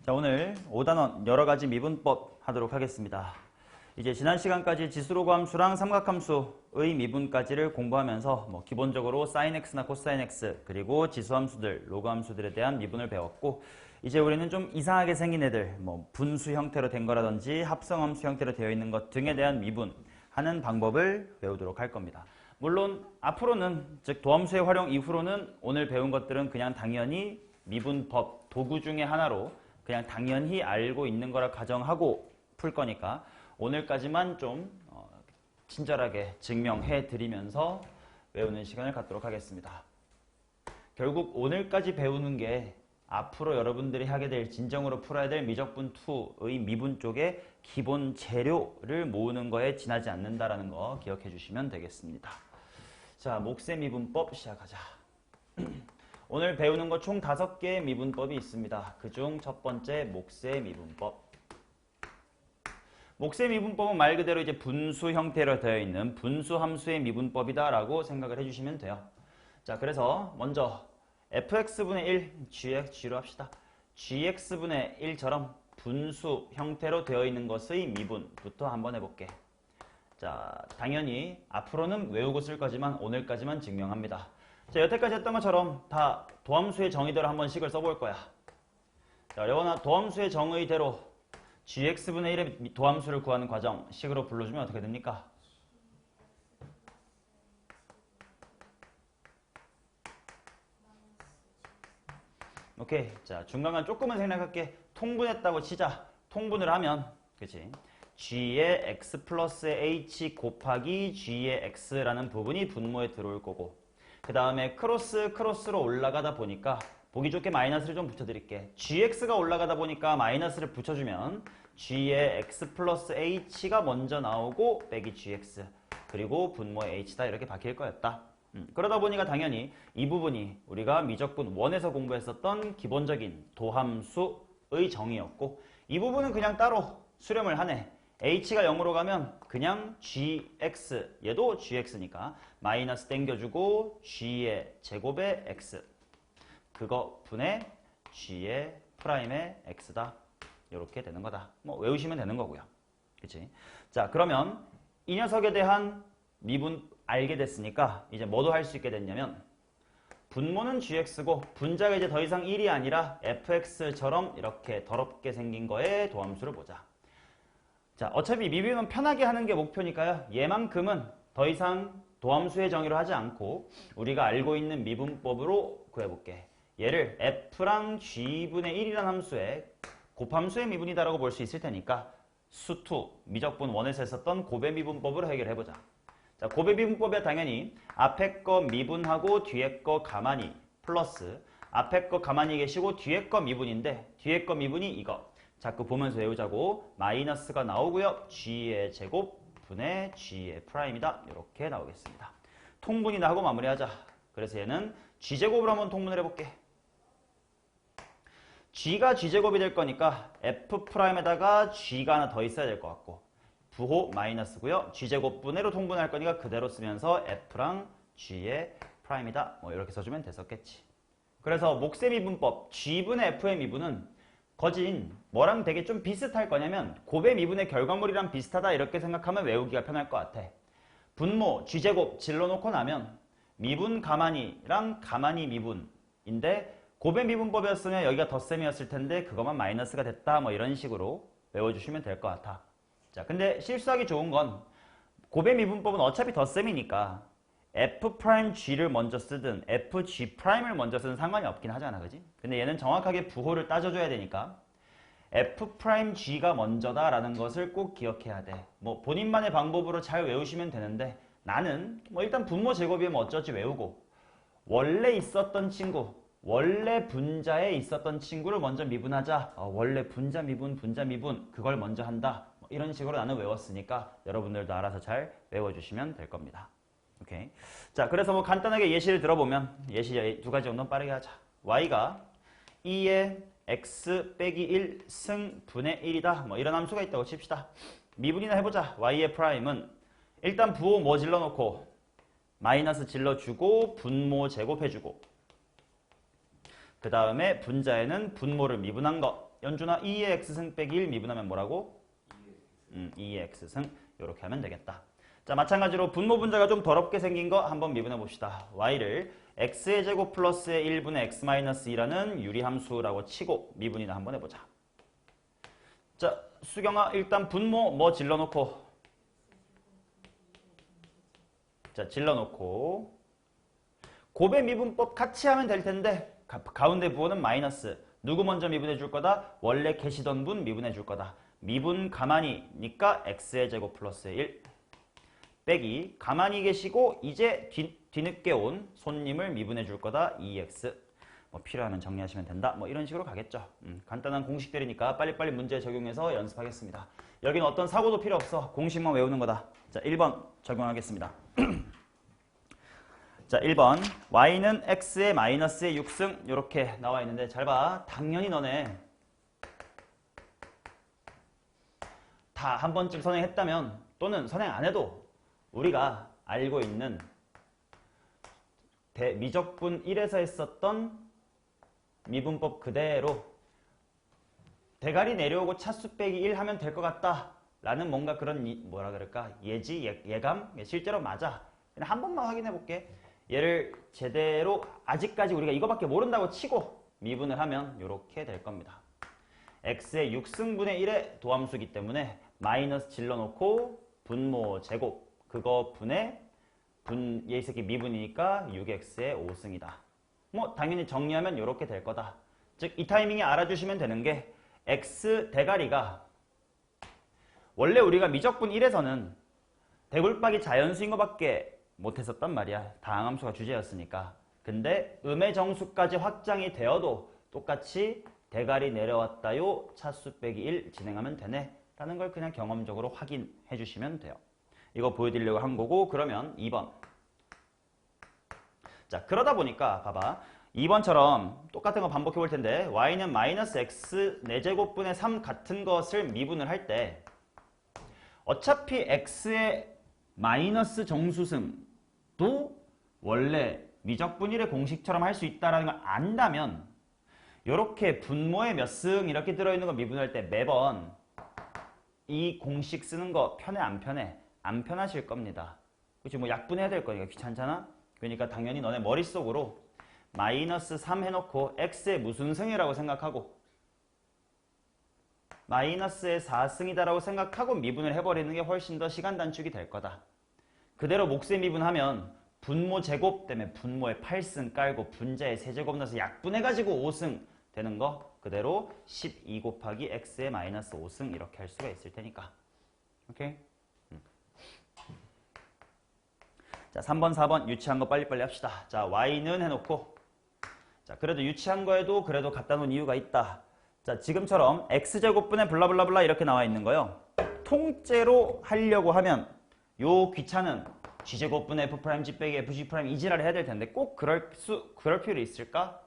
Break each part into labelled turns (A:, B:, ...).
A: 자, 오늘 5단원 여러가지 미분법 하도록 하겠습니다. 이제 지난 시간까지 지수로그 함수랑 삼각함수의 미분까지를 공부하면서 기본적으로 sin x나 cosine x 그리고 지수 함수들, 로그 함수들에 대한 미분을 배웠고, 이제 우리는 좀 이상하게 생긴 애들, 분수 형태로 된 거라든지 합성함수 형태로 되어 있는 것 등에 대한 미분하는 방법을 배우도록 할 겁니다. 물론 앞으로는, 즉 도함수의 활용 이후로는 오늘 배운 것들은 그냥 당연히 미분법 도구 중에 하나로 그냥 당연히 알고 있는 거라 가정하고 풀 거니까 오늘까지만 좀 친절하게 증명해 드리면서 외우는 시간을 갖도록 하겠습니다. 결국 오늘까지 배우는 게 앞으로 여러분들이 하게 될, 진정으로 풀어야 될 미적분 2의 미분 쪽에 기본 재료를 모으는 거에 지나지 않는다라는 거 기억해 주시면 되겠습니다. 자, 몫의 미분법 시작하자. 오늘 배우는 거 총 5개의 미분법이 있습니다. 그중 첫 번째 몫의 미분법. 몫의 미분법은 말 그대로 이제 분수 형태로 되어 있는 분수 함수의 미분법이다 라고 생각을 해주시면 돼요. 자, 그래서 먼저 fx분의 1, gx로 합시다. gx분의 1처럼 분수 형태로 되어 있는 것의 미분부터 한번 해볼게. 자, 당연히 앞으로는 외우고 쓸 거지만 오늘까지만 증명합니다. 자, 여태까지 했던 것처럼 다 도함수의 정의대로 한번 식을 써볼 거야. 자, 여원아, 도함수의 정의대로 gx분의 1의 도함수를 구하는 과정 식으로 불러주면 어떻게 됩니까? 오케이. 자, 중간간 조금은 생략할게. 통분했다고 치자. 통분을 하면, 그치? g의 x 플러스 h 곱하기 g의 x라는 부분이 분모에 들어올 거고, 그 다음에 크로스로 올라가다 보니까 보기 좋게 마이너스를 좀 붙여드릴게. gx가 올라가다 보니까 마이너스를 붙여주면 g의 x 플러스 h가 먼저 나오고 빼기 gx 그리고 분모의 h다 이렇게 바뀔 거였다. 그러다 보니까 당연히 이 부분이 우리가 미적분 1에서 공부했었던 기본적인 도함수의 정의였고, 이 부분은 그냥 따로 수렴을 하네. h가 0으로 가면 그냥 gx, 얘도 gx니까 마이너스 땡겨주고 g의 제곱의 x, 그거 분의 g의 프라임의 x다. 이렇게 되는 거다. 외우시면 되는 거고요. 그치? 자, 그러면 이 녀석에 대한 미분 알게 됐으니까 이제 뭐도 할 수 있게 됐냐면, 분모는 gx고 분자가 이제 더 이상 1이 아니라 fx처럼 이렇게 더럽게 생긴 거에 도함수를 보자. 자, 어차피 미분은 편하게 하는 게 목표니까요. 얘만큼은 더 이상 도함수의 정의로 하지 않고 우리가 알고 있는 미분법으로 구해볼게. 얘를 f랑 g분의 1이라는 함수의 곱함수의 미분이다라고 볼 수 있을 테니까 수2, 미적분 1에서 했었던 곱의 미분법으로 해결해보자. 자, 곱의 미분법에 당연히 앞에 거 미분하고 뒤에 거 가만히 플러스 앞에 거 가만히 계시고 뒤에 거 미분인데 뒤에 거 미분이 이거. 자꾸 보면서 외우자고. 마이너스가 나오고요. g의 제곱 분의 g의 프라임이다. 이렇게 나오겠습니다. 통분이나 하고 마무리하자. 그래서 얘는 g제곱으로 한번 통분을 해볼게. g가 g제곱이 될 거니까 f'에다가 g가 하나 더 있어야 될 것 같고, 부호 마이너스고요. g제곱 분해로 통분할 거니까 그대로 쓰면서 f랑 g의 프라임이다. 이렇게 써주면 됐었겠지. 그래서 몫의 미분법 g분의 f의 미분은 거진 뭐랑 되게 좀 비슷할 거냐면 곱의 미분의 결과물이랑 비슷하다 이렇게 생각하면 외우기가 편할 것 같아. 분모 g제곱 질러놓고 나면 미분 가만히랑 가만히 미분인데 곱의 미분법이었으면 여기가 덧셈이었을 텐데 그것만 마이너스가 됐다 이런 식으로 외워주시면 될 것 같아. 자, 근데 실수하기 좋은 건 곱의 미분법은 어차피 덧셈이니까 f'g를 먼저 쓰든 fg'을 먼저 쓰든 상관이 없긴 하잖아, 그지? 근데 얘는 정확하게 부호를 따져줘야 되니까 f'g가 먼저다 라는 것을 꼭 기억해야 돼. 본인만의 방법으로 잘 외우시면 되는데 나는 일단 분모 제곱이면 어쩌지 외우고, 원래 있었던 친구, 원래 분자에 있었던 친구를 먼저 미분하자. 원래 분자 미분 그걸 먼저 한다. 이런 식으로 나는 외웠으니까 여러분들도 알아서 잘 외워주시면 될 겁니다. 오케이. 자, 그래서 간단하게 예시를 들어보면, 예시 두 가지 정도 빠르게 하자. y가 2의 x 빼기 1 승분의 1이다. 이런 함수가 있다고 칩시다. 미분이나 해보자. y의 프라임은 일단 부호 뭐 질러놓고 마이너스 질러주고 분모 제곱해주고, 그 다음에 분자에는 분모를 미분한 거. 연준아 2의 x승 빼기 1 미분하면 뭐라고? 2의 x승. 이렇게 하면 되겠다. 자, 마찬가지로 분모 분자가 좀 더럽게 생긴 거 한번 미분해 봅시다. y를 x의 제곱 플러스의 1분의 x 마이너스 2라는 유리함수라고 치고 미분이나 한번 해보자. 자, 수경아 일단 분모 뭐 질러놓고, 자 질러놓고 곱의 미분법 같이 하면 될 텐데 가운데 부호는 마이너스. 누구 먼저 미분해 줄 거다? 원래 계시던 분 미분해 줄 거다. 미분 가만히니까 x의 제곱 플러스의 1 빼기 가만히 계시고 이제 뒤늦게 온 손님을 미분해 줄 거다. 2x. 뭐 필요하면 정리하시면 된다. 뭐 이런 식으로 가겠죠. 간단한 공식들이니까 빨리빨리 문제 적용해서 연습하겠습니다. 여기는 어떤 사고도 필요 없어. 공식만 외우는 거다. 자, 1번 적용하겠습니다. 자, 1번 y는 x의 마이너스의 6승 이렇게 나와 있는데 잘 봐. 당연히 너네 다 한 번쯤 선행했다면 또는 선행 안 해도 우리가 알고 있는 미적분 1에서 했었던 미분법 그대로 대가리 내려오고 차수 빼기 1 하면 될 것 같다 라는 뭔가 그런 뭐라 그럴까 예감? 실제로 맞아. 그냥 한 번만 확인해 볼게. 얘를 제대로 아직까지 우리가 이거밖에 모른다고 치고 미분을 하면 이렇게 될 겁니다. x의 6승분의 1의 도함수이기 때문에 마이너스 질러놓고 분모 제곱 그거 분의 얘 이 새끼 미분이니까 6x의 5승이다. 뭐 당연히 정리하면 이렇게 될 거다. 즉 이 타이밍에 알아주시면 되는 게 x 대가리가 원래 우리가 미적분 1에서는 대굴박이 자연수인 것밖에 못했었단 말이야. 다항함수가 주제였으니까. 근데 음의 정수까지 확장이 되어도 똑같이 대가리 내려왔다요. 차수 빼기 1 진행하면 되네. 라는 걸 그냥 경험적으로 확인해 주시면 돼요. 이거 보여드리려고 한 거고 그러면 2번. 자, 그러다 보니까 봐봐. 2번처럼 똑같은 거 반복해 볼 텐데 y는 마이너스 x 4제곱분의 3 같은 것을 미분을 할 때 어차피 x의 마이너스 정수승도 원래 미적분 1의 공식처럼 할 수 있다는 걸 안다면 이렇게 분모의 몇 승 이렇게 들어있는 거 미분할 때 매번 이 공식 쓰는 거 편해 안 편해? 안 편하실 겁니다. 그치? 뭐 약분해야 될 거니까 귀찮잖아? 그러니까 당연히 너네 머릿속으로 마이너스 3 해놓고 x의 무슨 승이라고 생각하고 마이너스의 4승이다라고 생각하고 미분을 해버리는 게 훨씬 더 시간 단축이 될 거다. 그대로 몫의 미분하면 분모 제곱 때문에 분모의 8승 깔고 분자의 세제곱 넣어서 약분해가지고 5승 되는 거 그대로 12 곱하기 x의 마이너스 5승 이렇게 할 수가 있을 테니까. 오케이? 자, 3번, 4번 유치한 거 빨리빨리 합시다. 자, y는 해놓고 자, 그래도 유치한 거에도 그래도 갖다 놓은 이유가 있다. 자, 지금처럼 x제곱분의 블라블라블라 이렇게 나와 있는 거요. 통째로 하려고 하면 요 귀찮은 g제곱분의 f'g 빼기 fg' 이 지랄을 해야 될 텐데 꼭 그럴 필요 있을까?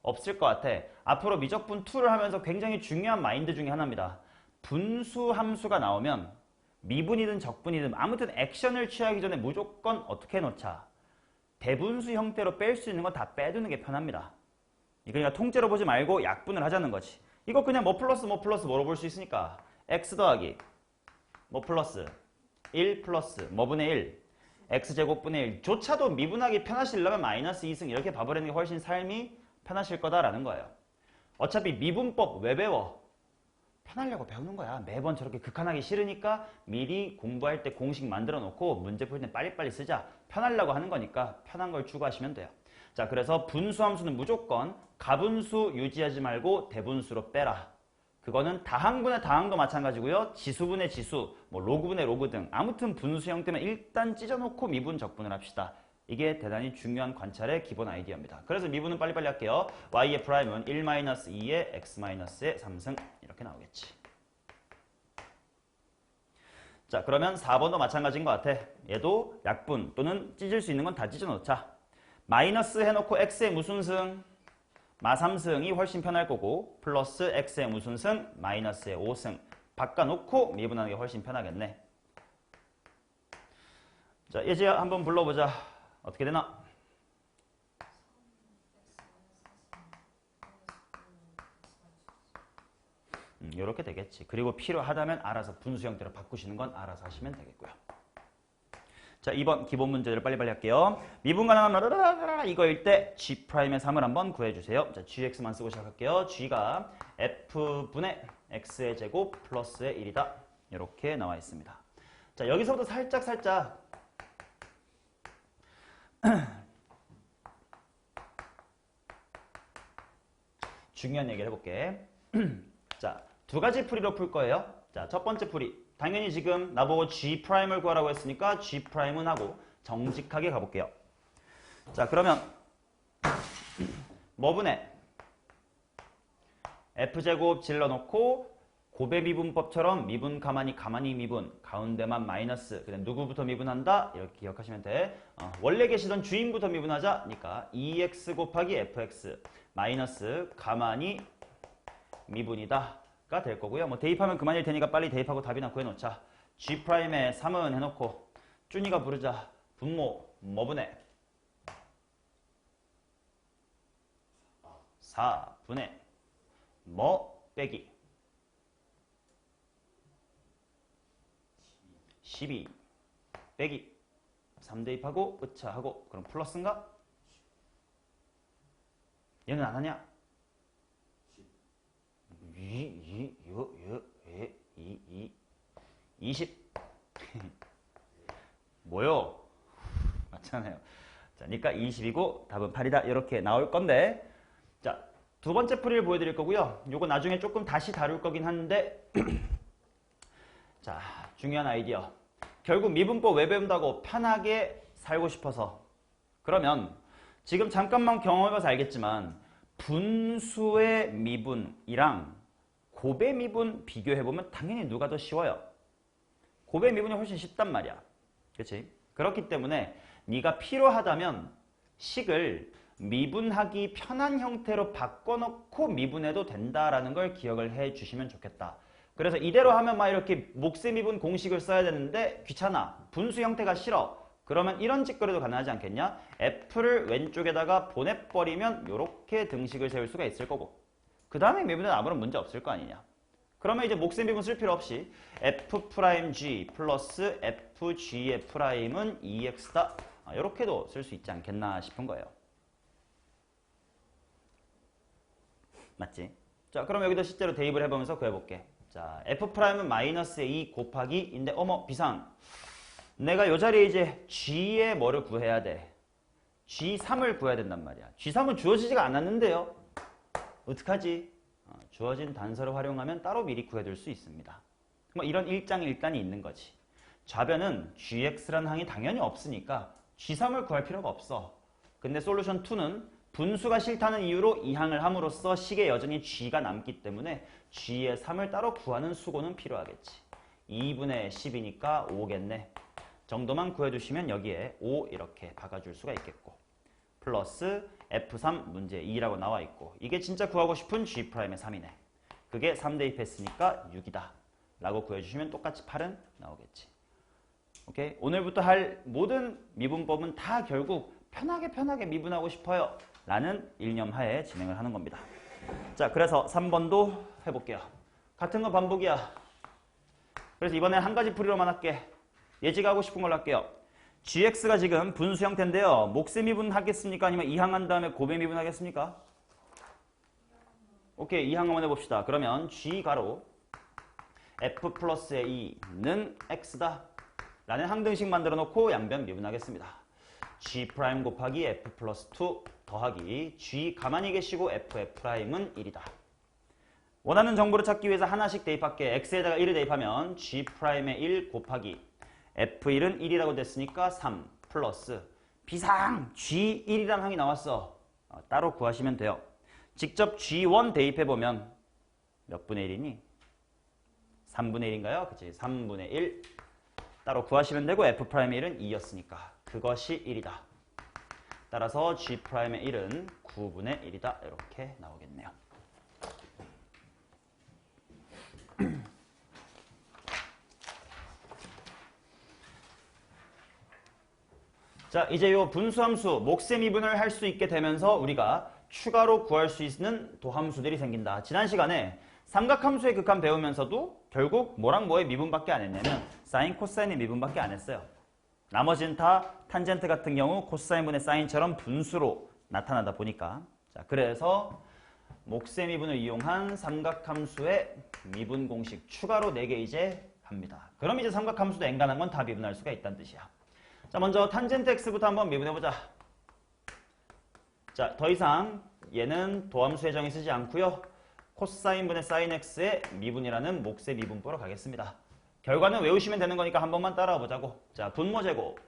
A: 없을 것 같아. 앞으로 미적분 2를 하면서 굉장히 중요한 마인드 중에 하나입니다. 분수 함수가 나오면 미분이든 적분이든 아무튼 액션을 취하기 전에 무조건 어떻게 해놓자. 대분수 형태로 뺄 수 있는 건 다 빼두는 게 편합니다. 그러니까 통째로 보지 말고 약분을 하자는 거지. 이거 그냥 뭐 플러스 뭐로 볼 수 있으니까 x 더하기 뭐 플러스 1 플러스 뭐분의 1 x제곱분의 1 조차도 미분하기 편하시려면 마이너스 2승 이렇게 봐버리는 게 훨씬 삶이 편하실 거다라는 거예요. 어차피 미분법 왜 배워? 편하려고 배우는 거야. 매번 저렇게 극한하기 싫으니까 미리 공부할 때 공식 만들어 놓고 문제 풀 때 빨리빨리 쓰자. 편하려고 하는 거니까 편한 걸 추구하시면 돼요. 자, 그래서 분수함수는 무조건 가분수 유지하지 말고 대분수로 빼라. 그거는 다항분의 다항도 마찬가지고요. 지수분의 지수, 뭐 로그분의 로그 등 아무튼 분수 형태면 일단 찢어놓고 미분 적분을 합시다. 이게 대단히 중요한 관찰의 기본 아이디어입니다. 그래서 미분은 빨리빨리 할게요. y의 프라임은 1-2의 x-의 3승 이렇게 나오겠지. 자, 그러면 4번도 마찬가지인 것 같아. 얘도 약분 또는 찢을 수 있는 건 다 찢어놓자. 마이너스 해놓고 x의 무슨 승? 마 3승이 훨씬 편할 거고 플러스 x의 무슨 승? 마이너스의 5승. 바꿔놓고 미분하는 게 훨씬 편하겠네. 자, 예지야 한번 불러보자. 어떻게 되나? 이렇게 되겠지. 그리고 필요하다면 알아서 분수 형태로 바꾸시는 건 알아서 하시면 되겠고요. 자, 2번 기본 문제를 빨리빨리 할게요. 미분 가능한 이거일 때 G'의 3을 한번 구해주세요. 자, Gx만 쓰고 시작할게요. G가 F분의 X의 제곱 플러스의 1이다. 이렇게 나와 있습니다. 자, 여기서부터 살짝 중요한 얘기를 해볼게. 자, 두 가지 풀이로 풀 거예요. 자, 첫 번째 풀이. 당연히 지금 나보고 G'을 구하라고 했으니까 G'은 하고 정직하게 가볼게요. 자, 그러면 뭐분의 F제곱 질러놓고 고배 미분법처럼 미분 가만히 미분 가운데만 마이너스 그다음 누구부터 미분한다? 이렇게 기억하시면 돼. 원래 계시던 주인부터 미분하자. 그러니까 2x 곱하기 fx 마이너스 가만히 미분이다 가 될 거고요. 뭐 대입하면 그만일 테니까 빨리 대입하고 답이나 구해놓자. G'의 3은 해놓고 준이가 부르자. 분모 뭐분의 4분의 뭐 빼기 12 빼기 3 대입하고 으차하고 그럼 플러스인가? 얘는 안 하냐? 20 뭐요? 맞잖아요. 자, 그러니까 20이고 답은 8이다 이렇게 나올 건데 자, 두 번째 풀이를 보여드릴 거고요. 요거 나중에 조금 다시 다룰 거긴 한데 자, 중요한 아이디어. 결국 미분법 왜 배운다고? 편하게 살고 싶어서. 그러면 지금 잠깐만 경험해봐서 알겠지만 분수의 미분이랑 곱의 미분 비교해보면 당연히 누가 더 쉬워요? 곱의 미분이 훨씬 쉽단 말이야. 그렇지? 그렇기 때문에 네가 필요하다면 식을 미분하기 편한 형태로 바꿔놓고 미분해도 된다라는 걸 기억을 해주시면 좋겠다. 그래서 이대로 하면 막 이렇게 몫의 미분 공식을 써야 되는데 귀찮아. 분수 형태가 싫어. 그러면 이런 짓거리도 가능하지 않겠냐? F를 왼쪽에다가 보내버리면 이렇게 등식을 세울 수가 있을 거고 그 다음에 미분은 아무런 문제 없을 거 아니냐. 그러면 이제 몫의 미분 쓸 필요 없이 F'G 플러스 FG의 프라임은 2x다. 이렇게도 쓸 수 있지 않겠나 싶은 거예요. 맞지? 자, 그럼 여기도 실제로 대입을 해보면서 구해볼게. 자, F'은 마이너스 2 곱하기인데 어머 비상. 내가 이 자리에 이제 G의 뭐를 구해야 돼? G3을 구해야 된단 말이야. G3은 주어지지가 않았는데요. 어떡하지? 주어진 단서를 활용하면 따로 미리 구해둘 수 있습니다. 뭐 이런 일장일단이 있는 거지. 좌변은 gx라는 항이 당연히 없으니까 G3을 구할 필요가 없어. 근데 솔루션 2는 분수가 싫다는 이유로 이 항을 함으로써 식에 여전히 g가 남기 때문에 g의 3을 따로 구하는 수고는 필요하겠지. 2분의 10이니까 5겠네. 정도만 구해주시면 여기에 5 이렇게 박아줄 수가 있겠고 플러스 F3 문제 2라고 나와 있고 이게 진짜 구하고 싶은 G'의 3이네. 그게 3 대입했으니까 6이다 라고 구해주시면 똑같이 8은 나오겠지. 오케이? 오늘부터 할 모든 미분법은 다 결국 편하게 미분하고 싶어요 라는 일념하에 진행을 하는 겁니다. 자, 그래서 3번도 해볼게요. 같은 거 반복이야. 그래서 이번엔 한 가지 풀이로만 할게. 예지가 하고 싶은 걸로 할게요. gx가 지금 분수 형태인데요. 몫의 미분 하겠습니까? 아니면 이항 한 다음에 곱의 미분 하겠습니까? 오케이, 이항 한번 해봅시다. 그러면 g 가로 f 플러스의 2는 x다 라는 항등식 만들어 놓고 양변 미분하겠습니다. g 프라임 곱하기 f 플러스 2 더하기 g 가만히 계시고 f의 프라임은 1이다. 원하는 정보를 찾기 위해서 하나씩 대입할게. x에다가 1을 대입하면 g 프라임의 1 곱하기 F1은 1이라고 됐으니까 3 플러스 비상 G1이라는 항이 나왔어. 따로 구하시면 돼요. 직접 G1 대입해보면 몇 분의 1이니? 3분의 1인가요? 그치? 3분의 1 따로 구하시면 되고 F'의 1은 2였으니까 그것이 1이다. 따라서 G'의 1은 9분의 1이다. 이렇게 나오겠네요. 자, 이제 요 분수함수, 몫의 미분을 할 수 있게 되면서 우리가 추가로 구할 수 있는 도함수들이 생긴다. 지난 시간에 삼각함수의 극한 배우면서도 결국 뭐랑 뭐의 미분밖에 안 했냐면 사인, 코사인의 미분밖에 안 했어요. 나머지는 다 탄젠트 같은 경우 코사인분의 사인처럼 분수로 나타나다 보니까. 자, 그래서 몫의 미분을 이용한 삼각함수의 미분 공식 추가로 4개 이제 합니다. 그럼 이제 삼각함수도 엔간한 건 다 미분할 수가 있다는 뜻이야. 자, 먼저 탄젠트 x부터 한번 미분해보자. 자, 더 이상 얘는 도함수의 정의 쓰지 않고요. 코사인분의 사인 x의 미분이라는 몫의 미분법으로 가겠습니다. 결과는 외우시면 되는 거니까 한 번만 따라와 보자고. 자, 분모제곱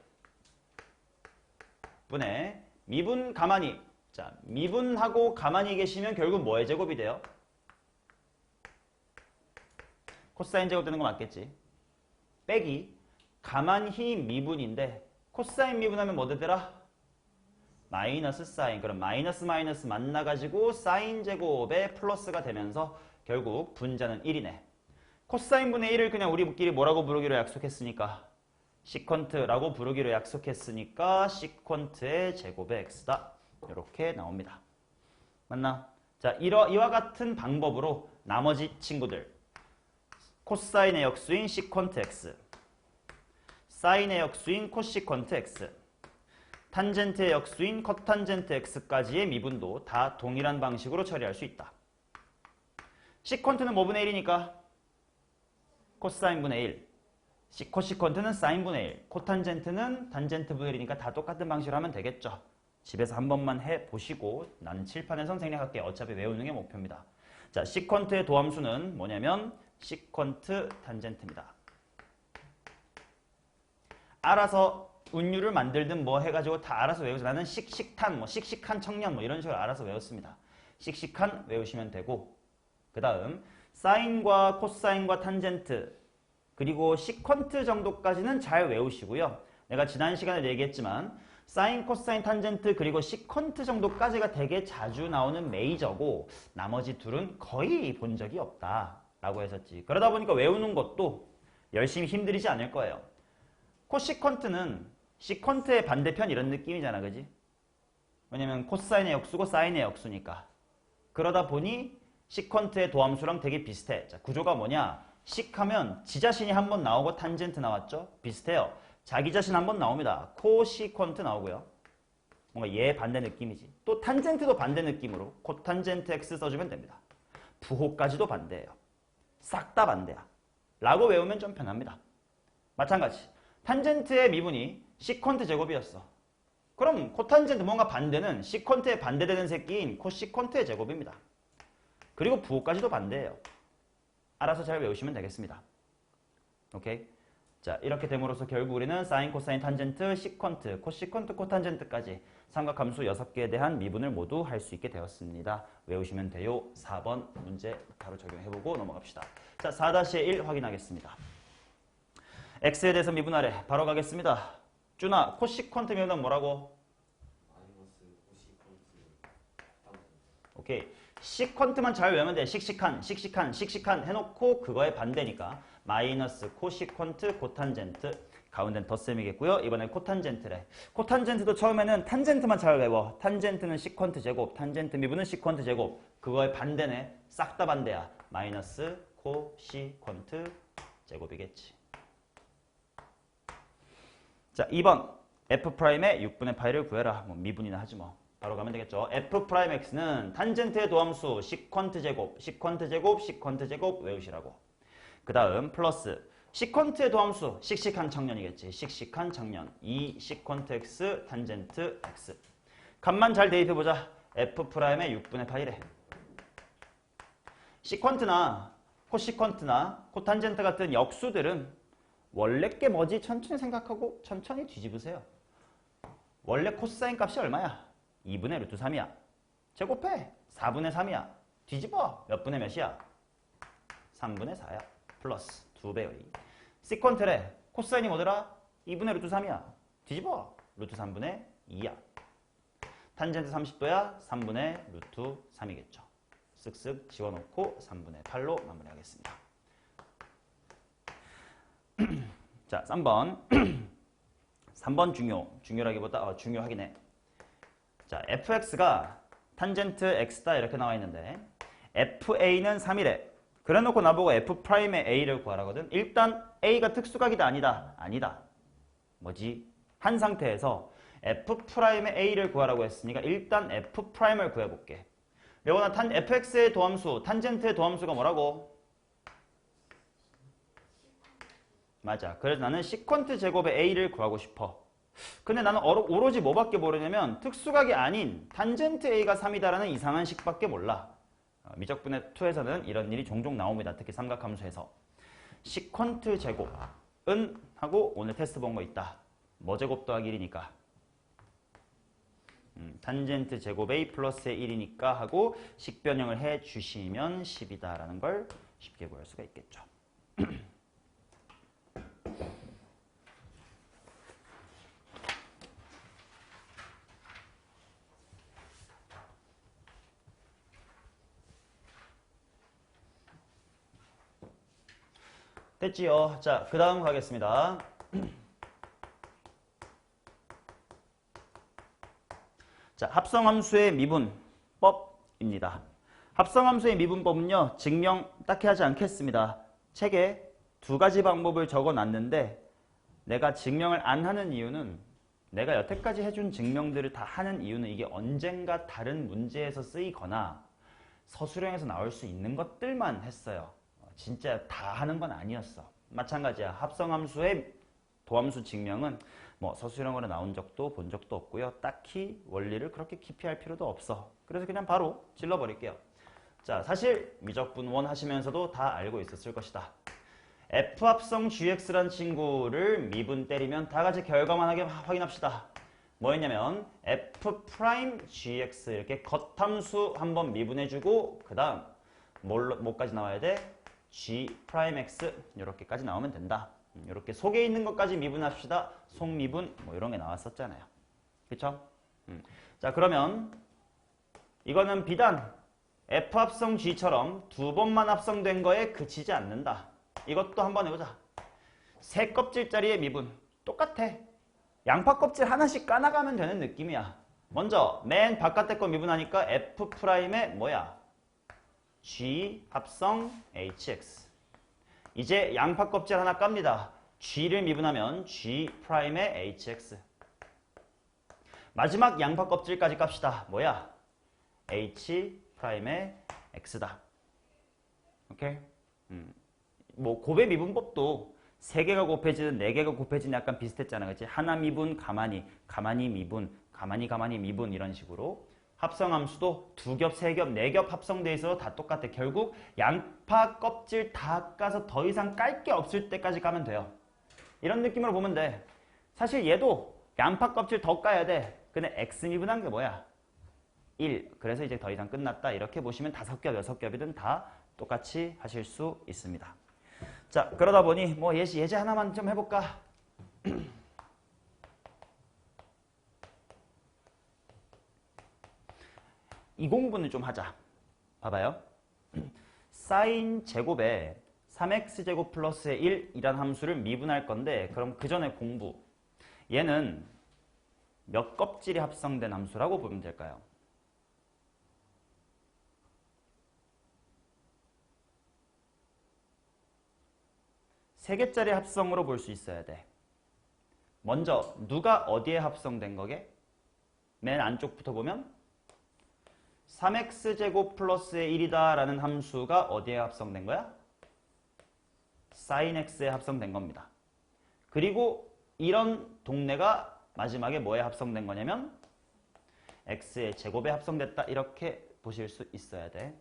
A: 분의 미분 가만히. 자, 미분하고 가만히 계시면 결국 뭐의 제곱이 돼요? 코사인 제곱 되는 거 맞겠지? 빼기 가만히 미분인데 코사인 미분하면 뭐 되더라? 마이너스 사인. 그럼 마이너스 마이너스 만나가지고 사인 제곱에 플러스가 되면서 결국 분자는 1이네. 코사인분의 1을 그냥 우리끼리 뭐라고 부르기로 약속했으니까 시컨트라고 부르기로 약속했으니까 시컨트의 제곱의 x다. 이렇게 나옵니다. 맞나? 자, 이와 같은 방법으로 나머지 친구들 코사인의 역수인 시컨트 x, 사인의 역수인 코시컨트 x, 탄젠트의 역수인 컷탄젠트 x까지의 미분도 다 동일한 방식으로 처리할 수 있다. 시컨트는 뭐분의 1이니까? 코사인분의 1. 코시컨트는 사인분의 1. 코탄젠트는 탄젠트분의 1이니까 다 똑같은 방식으로 하면 되겠죠. 집에서 한 번만 해보시고 나는 칠판에선 생략할게요. 어차피 외우는 게 목표입니다. 자, 시컨트의 도함수는 뭐냐면 시컨트 탄젠트입니다. 알아서 운율을 만들든 뭐 해가지고 다 알아서 외우죠. 나는 씩씩탄, 뭐 씩씩한 청년 뭐 이런 식으로 알아서 외웠습니다. 씩씩한 외우시면 되고, 그 다음 사인과 코사인과 탄젠트 그리고 시컨트 정도까지는 잘 외우시고요. 내가 지난 시간에 얘기했지만 사인, 코사인, 탄젠트 그리고 시컨트 정도까지가 되게 자주 나오는 메이저고 나머지 둘은 거의 본 적이 없다라고 했었지. 그러다 보니까 외우는 것도 열심히 힘들이지 않을 거예요. 코시컨트는 시컨트의 반대편 이런 느낌이잖아, 그지? 왜냐면 코사인의 역수고 사인의 역수니까. 그러다 보니 시컨트의 도함수랑 되게 비슷해. 자, 구조가 뭐냐? 식하면 지 자신이 한 번 나오고 탄젠트 나왔죠? 비슷해요. 자기 자신 한 번 나옵니다. 코시컨트 나오고요. 뭔가 얘 반대 느낌이지. 또 탄젠트도 반대 느낌으로 코탄젠트 x 써주면 됩니다. 부호까지도 반대예요. 싹 다 반대야. 라고 외우면 좀 편합니다. 마찬가지. 탄젠트의 미분이 시컨트 제곱이었어. 그럼 코탄젠트 뭔가 반대는 시컨트에 반대되는 새끼인 코시컨트의 제곱입니다. 그리고 부호까지도 반대예요. 알아서 잘 외우시면 되겠습니다. 오케이? 자, 이렇게 됨으로써 결국 우리는 사인, 코사인, 탄젠트, 시컨트, 코시컨트, 코탄젠트까지 삼각함수 6개에 대한 미분을 모두 할 수 있게 되었습니다. 외우시면 돼요. 4번 문제 바로 적용해보고 넘어갑시다. 자, 4-1 확인하겠습니다. x에 대해서 미분하래. 바로 가겠습니다. 준아, 코시컨트 미분은 뭐라고? 오케이. 시컨트만 잘 외우면 돼. 씩씩한, 씩씩한, 씩씩한 해놓고 그거의 반대니까 마이너스 코시컨트 코탄젠트 가운데는 덧셈이겠고요. 이번엔 코탄젠트래. 코탄젠트도 처음에는 탄젠트만 잘 외워. 탄젠트는 시컨트 제곱, 탄젠트 미분은 시컨트 제곱. 그거의 반대네. 싹 다 반대야. 마이너스 코시컨트 제곱이겠지. 자, 2번 f'의 6분의 파이를 구해라. 뭐 미분이나 하지 뭐. 바로 가면 되겠죠. f'x는 탄젠트의 도함수 시컨트 제곱, 시컨트 제곱, 시컨트 제곱 외우시라고. 그 다음 플러스 시컨트의 도함수 씩씩한 청년이겠지. 씩씩한 청년 2 시컨트 x 탄젠트 x. 값만 잘 대입해보자. f'의 6분의 파이래. 시컨트나 코시컨트나 코탄젠트 같은 역수들은 원래 게 뭐지? 천천히 생각하고 천천히 뒤집으세요. 원래 코사인 값이 얼마야? 2분의 루트 3이야. 제곱해. 4분의 3이야. 뒤집어. 몇 분의 몇이야? 3분의 4야. 플러스 2배 요리. 시컨트래. 코사인이 뭐더라? 2분의 루트 3이야. 뒤집어. 루트 3분의 2야. 탄젠트 30도야. 3분의 루트 3이겠죠. 쓱쓱 지워놓고 3분의 8로 마무리하겠습니다. 자, 3번. 3번 중요라기보다 중요하긴 해. 자, fx가 탄젠트 x다 이렇게 나와 있는데 fa는 3이래. 그래 놓고 나보고 F'의 A를 구하라거든. 일단 A가 특수각이다 아니다? 아니다. 뭐지? 한 상태에서 F'의 A를 구하라고 했으니까 일단 F'을 구해볼게. 레오나 fx의 도함수, 탄젠트의 도함수가 뭐라고? 맞아. 그래서 나는 시퀀트 제곱의 A를 구하고 싶어. 근데 나는 오로지 뭐밖에 모르냐면 특수각이 아닌 탄젠트 A가 3이다라는 이상한 식밖에 몰라. 미적분의 2에서는 이런 일이 종종 나옵니다. 특히 삼각함수에서. 시퀀트 제곱은 하고 오늘 테스트 본 거 있다. 뭐 제곱 더하기 1이니까. 탄젠트 제곱 A 플러스의 1이니까 하고 식변형을 해주시면 10이다라는 걸 쉽게 구할 수가 있겠죠. 됐지요? 자, 그 다음 가겠습니다. 자, 합성함수의 미분법입니다. 합성함수의 미분법은요, 증명 딱히 하지 않겠습니다. 책에 두 가지 방법을 적어 놨는데 내가 증명을 안 하는 이유는 내가 여태까지 해준 증명들을 다 하는 이유는 이게 언젠가 다른 문제에서 쓰이거나 서술형에서 나올 수 있는 것들만 했어요. 진짜 다 하는 건 아니었어. 마찬가지야. 합성함수의 도함수 증명은 뭐 서술형으로 나온 적도 본 적도 없고요. 딱히 원리를 그렇게 깊이 할 필요도 없어. 그래서 그냥 바로 질러버릴게요. 자, 사실 미적분 1 하시면서도 다 알고 있었을 것이다. F합성 GX란 친구를 미분 때리면 다 같이 결과만 확인합시다. 뭐였냐면 F'GX 이렇게 겉함수 한번 미분해주고 그 다음 뭐까지 나와야 돼? G'X 이렇게까지 나오면 된다. 이렇게 속에 있는 것까지 미분합시다. 속미분 뭐 이런 게 나왔었잖아요. 그쵸? 자, 그러면 이거는 비단 F합성 G처럼 두 번만 합성된 거에 그치지 않는다. 이것도 한번 해보자. 세 껍질짜리의 미분 똑같아. 양파 껍질 하나씩 까나가면 되는 느낌이야. 먼저 맨 바깥에 거 미분하니까 F'의 뭐야? G 합성 HX. 이제 양파 껍질 하나 깝니다. G를 미분하면 G'의 HX. 마지막 양파 껍질까지 깝시다. 뭐야? H'의 X다. 오케이? 뭐 곱의 미분법도 3개가 곱해지든 4개가 곱해지든 약간 비슷했잖아. 그치? 하나 미분, 가만히 미분, 가만히 미분 이런 식으로. 합성함수도 2겹, 3겹, 4겹 합성돼 있어도 다 똑같아. 결국 양파 껍질 다 까서 더 이상 깔 게 없을 때까지 까면 돼요. 이런 느낌으로 보면 돼. 사실 얘도 양파 껍질 더 까야 돼. 근데 X 미분한 게 뭐야? 1. 그래서 이제 더 이상 끝났다. 이렇게 보시면 5겹, 6겹이든 다 똑같이 하실 수 있습니다. 자, 그러다 보니 뭐 예제 하나만 좀 해볼까? 이 공부는 좀 하자. 봐봐요. 사인 제곱에 3x제곱 플러스의 1이란 함수를 미분할 건데 그럼 그 전에 공부. 얘는 몇 껍질이 합성된 함수라고 보면 될까요? 세 개짜리 합성으로 볼 수 있어야 돼. 먼저 누가 어디에 합성된 거게? 맨 안쪽부터 보면 3x제곱 플러스의 1이다 라는 함수가 어디에 합성된 거야? sin x에 합성된 겁니다. 그리고 이런 동네가 마지막에 뭐에 합성된 거냐면 x의 제곱에 합성됐다 이렇게 보실 수 있어야 돼.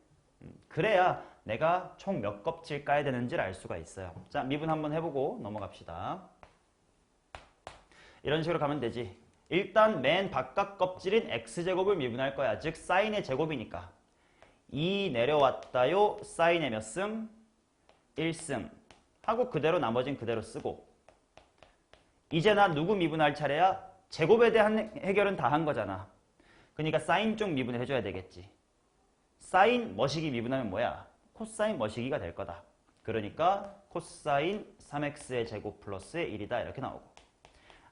A: 그래야 내가 총 몇 껍질 까야 되는지를 알 수가 있어요. 자, 미분 한번 해보고 넘어갑시다. 이런 식으로 가면 되지. 일단 맨 바깥 껍질인 x제곱을 미분할 거야. 즉 사인의 제곱이니까 2 내려왔다요. 사인의 몇 승? 1승 하고 그대로 나머진 그대로 쓰고 이제 나 누구 미분할 차례야? 제곱에 대한 해결은 다 한 거잖아. 그러니까 사인 쪽 미분을 해줘야 되겠지. 사인 머시기 미분하면 뭐야? 코사인 머시기가 될 거다. 그러니까 코사인 3x의 제곱 플러스의 1이다 이렇게 나오고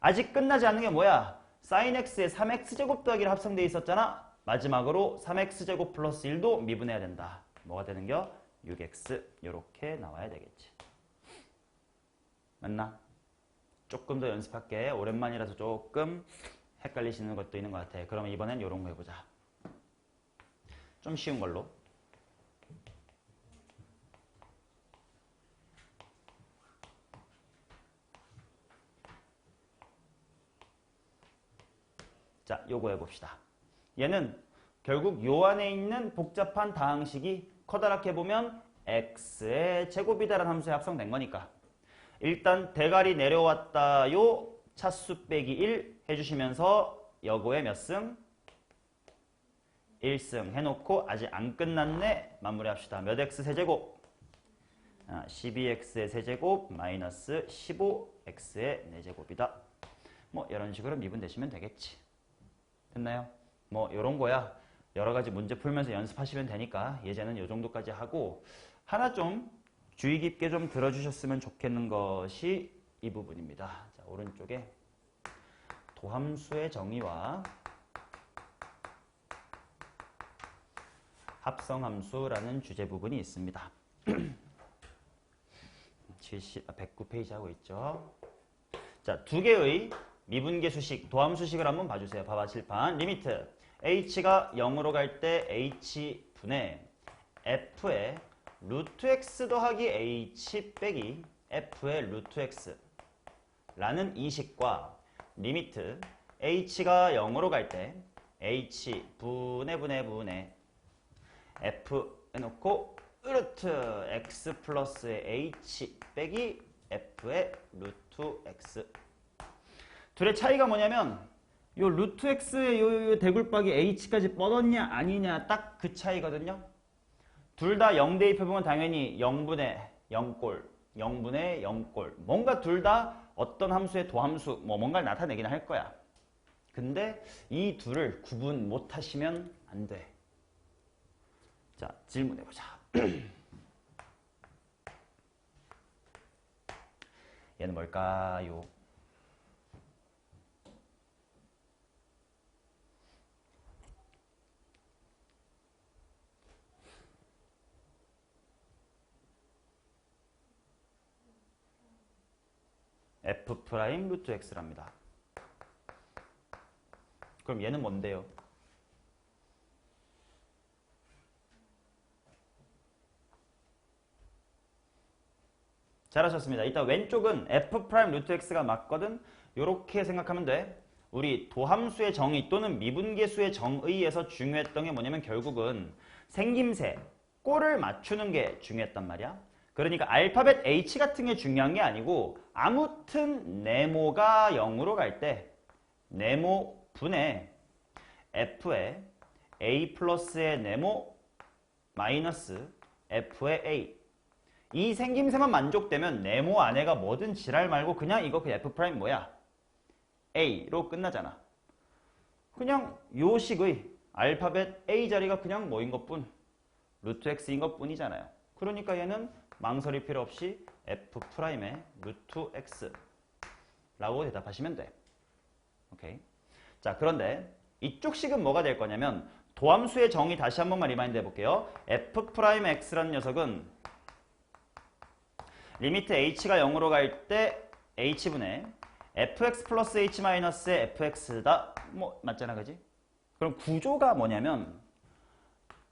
A: 아직 끝나지 않는 게 뭐야? 사인 x에 3x제곱 더하기를 합성되어 있었잖아. 마지막으로 3x제곱 플러스 1도 미분해야 된다. 뭐가 되는겨? 6x 이렇게 나와야 되겠지. 맞나? 조금 더 연습할게. 오랜만이라서 조금 헷갈리시는 것도 있는 것 같아. 그러면 이번엔 이런 거 해보자. 좀 쉬운 걸로. 자, 요거 해봅시다. 얘는 결국 요 안에 있는 복잡한 다항식이 커다랗게 보면 x의 제곱이다라는 함수에 합성된 거니까 일단 대괄이 내려왔다요 차수 빼기 1 해주시면서 여고에 몇 승? 1승 해놓고 아직 안 끝났네. 마무리합시다. 몇 x 세제곱? 12x의 세제곱 마이너스 15x의 4제곱이다. 뭐 이런 식으로 미분되시면 되겠지. 됐나요? 뭐 이런 거야. 여러 가지 문제 풀면서 연습하시면 되니까 예제는 이 정도까지 하고 하나 좀 주의 깊게 좀 들어주셨으면 좋겠는 것이 이 부분입니다. 자, 오른쪽에 도함수의 정의와 합성함수라는 주제 부분이 있습니다. 109페이지 하고 있죠. 자, 두 개의 미분계 수식, 도함수식을 한번 봐주세요. 봐봐, 칠판. 리미트 h가 0으로 갈 때 h분의 f의 루트 x 더하기 h 빼기 f의 루트 x 라는 이식과 리미트 h가 0으로 갈 때 h 분의 f 해놓고 루트 x 플러스 h 빼기 f의 루트 x. 둘의 차이가 뭐냐면 요 루트 x의 요 대굴박이 h까지 뻗었냐 아니냐 딱 그 차이거든요. 둘 다 0 대입해보면 당연히 0분의 0꼴, 0분의 0꼴. 뭔가 둘 다 어떤 함수의 도함수, 뭐 뭔가를 나타내긴 할 거야. 근데 이 둘을 구분 못 하시면 안 돼. 자, 질문해보자. 얘는 뭘까요? f 프라임 루트 x랍니다. 그럼 얘는 뭔데요? 잘하셨습니다. 일단 왼쪽은 f 프라임 루트 x가 맞거든. 요렇게 생각하면 돼. 우리 도함수의 정의 또는 미분계수의 정의에서 중요했던 게 뭐냐면 결국은 생김새, 꼴을 맞추는 게 중요했단 말이야. 그러니까 알파벳 H 같은 게 중요한 게 아니고 아무튼 네모가 0으로 갈 때 네모 분의 F의 A 플러스의 네모 마이너스 F의 A 이 생김새만 만족되면 네모 안에가 뭐든 지랄 말고 그냥 이거 그 F 프라임 뭐야? A로 끝나잖아. 그냥 요 식의 알파벳 A 자리가 그냥 뭐인 것뿐 루트 X인 것뿐이잖아요. 그러니까 얘는 망설일 필요 없이 f 프라임의 루트 x 라고 대답하시면 돼. 오케이. 자, 그런데 이쪽 식은 뭐가 될 거냐면 도함수의 정의 다시 한 번만 리마인드 해볼게요. f 프라임 x라는 녀석은 리미트 h가 0으로 갈 때 h분의 fx 플러스 h 마이너스의 fx다. 뭐 맞잖아, 그지? 그럼 구조가 뭐냐면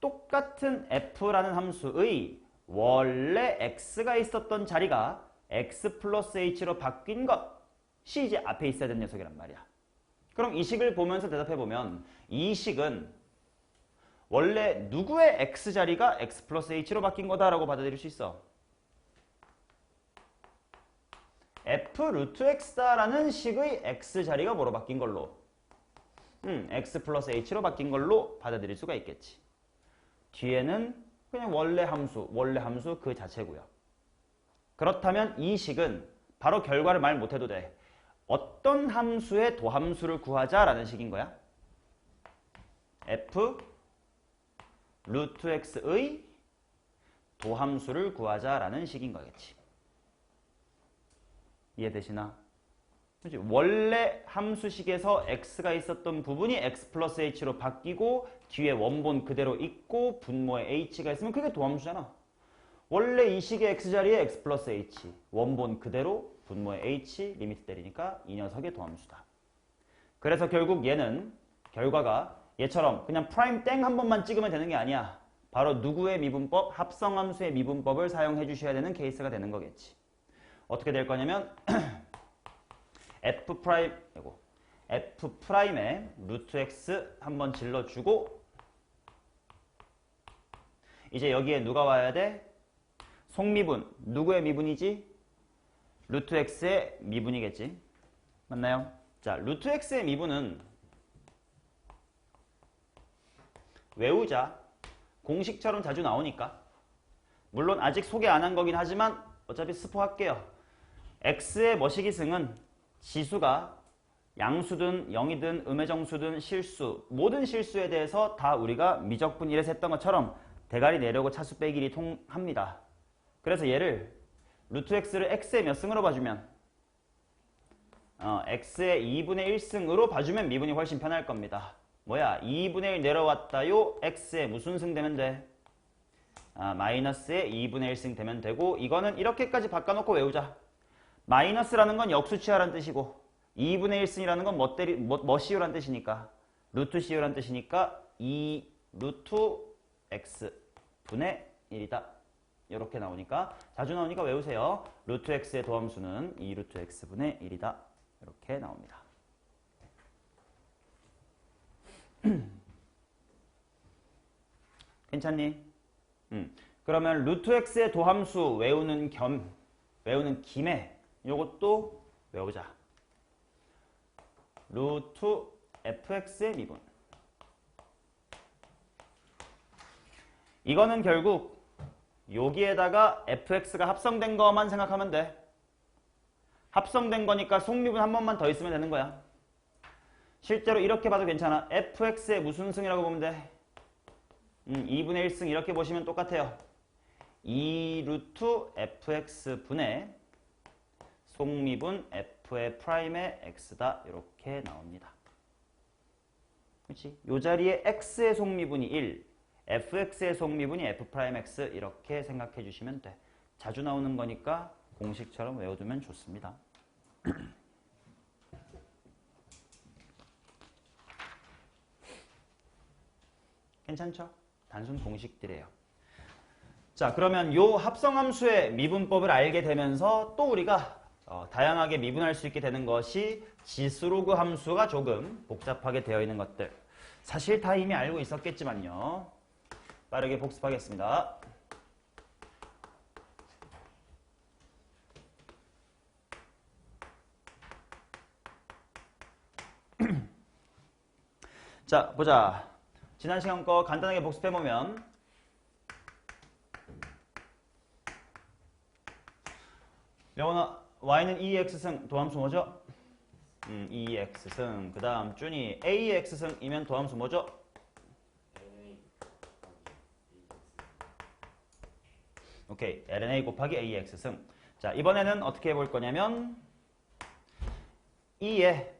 A: 똑같은 f라는 함수의 원래 x가 있었던 자리가 x 플러스 h로 바뀐 것이 이제 앞에 있어야 되는 녀석이란 말이야. 그럼 이 식을 보면서 대답해보면 이 식은 원래 누구의 x 자리가 x 플러스 h로 바뀐 거다라고 받아들일 수 있어. f 루트 x다라는 식의 x 자리가 뭐로 바뀐 걸로? x 플러스 h로 바뀐 걸로 받아들일 수가 있겠지. 뒤에는 그냥 원래 함수 그 자체고요. 그렇다면 이 식은 바로 결과를 말 못해도 돼. 어떤 함수의 도함수를 구하자라는 식인 거야. f 루트 x의 도함수를 구하자라는 식인 거겠지. 이해되시나? 그렇지? 원래 함수식에서 x가 있었던 부분이 x 플러스 h로 바뀌고 뒤에 원본 그대로 있고 분모에 h가 있으면 그게 도함수잖아. 원래 이 식의 x자리에 x 플러스 h. 원본 그대로 분모의 h 리미트 때리니까 이 녀석의 도함수다. 그래서 결국 얘는 결과가 얘처럼 그냥 프라임 땡 한 번만 찍으면 되는 게 아니야. 바로 누구의 미분법? 합성함수의 미분법을 사용해 주셔야 되는 케이스가 되는 거겠지. 어떻게 될 거냐면 f 프라임 이거 f 프라임에 루트 x 한번 질러주고 이제 여기에 누가 와야 돼? 속미분. 누구의 미분이지? 루트 x의 미분이겠지. 맞나요? 자, 루트 x의 미분은 외우자. 공식처럼 자주 나오니까. 물론 아직 소개 안 한 거긴 하지만 어차피 스포할게요. x의 머시기승은 지수가 양수든 0이든 음의정수든 실수, 모든 실수에 대해서 다 우리가 미적분 1에서 했던 것처럼 대가리 내려고 차수 빼기를 통합니다. 그래서 얘를 루트 x를 x의 몇 승으로 봐주면 x의 2분의 1승으로 봐주면 미분이 훨씬 편할 겁니다. 뭐야? 2분의 1 내려왔다요. x의 무슨 승 되면 돼? 마이너스의 2분의 1승 되면 되고 이거는 이렇게까지 바꿔놓고 외우자. 마이너스라는 건 역수치하라는 뜻이고 2분의 1승이라는 건 뭐 CU라는 뜻이니까 루트 CU라는 뜻이니까 2 루트 x분의 1이다. 이렇게 나오니까 자주 나오니까 외우세요. 루트 x의 도함수는 2 루트 x분의 1이다. 이렇게 나옵니다. 괜찮니? 그러면 루트 x의 도함수 외우는 김에 요것도 외우자. 루트 fx의 미분. 이거는 결국 여기에다가 fx가 합성된 거만 생각하면 돼. 합성된 거니까 속미분 한 번만 더 있으면 되는 거야. 실제로 이렇게 봐도 괜찮아. fx의 무슨 승이라고 보면 돼? 2분의 1승 이렇게 보시면 똑같아요. 2 루트 fx분의 속미분 f의 프라임의 x다. 이렇게 나옵니다. 그렇지? 이 자리에 x의 속미분이 1, fx의 속미분이 f 프라임 x 이렇게 생각해 주시면 돼. 자주 나오는 거니까 공식처럼 외워두면 좋습니다. 괜찮죠? 단순 공식들이에요. 자, 그러면 요 합성함수의 미분법을 알게 되면서 또 우리가 다양하게 미분할 수 있게 되는 것이 지수로그 함수가 조금 복잡하게 되어 있는 것들. 사실 다 이미 알고 있었겠지만요. 빠르게 복습하겠습니다. 자, 보자. 지난 시간 거 간단하게 복습해보면 영원아, y는 2x승 도함수 뭐죠? 2x승. 그 다음 준이 ax승이면 도함수 뭐죠? 오케이, lna 곱하기 ax승. 자, 이번에는 어떻게 해볼 거냐면 2의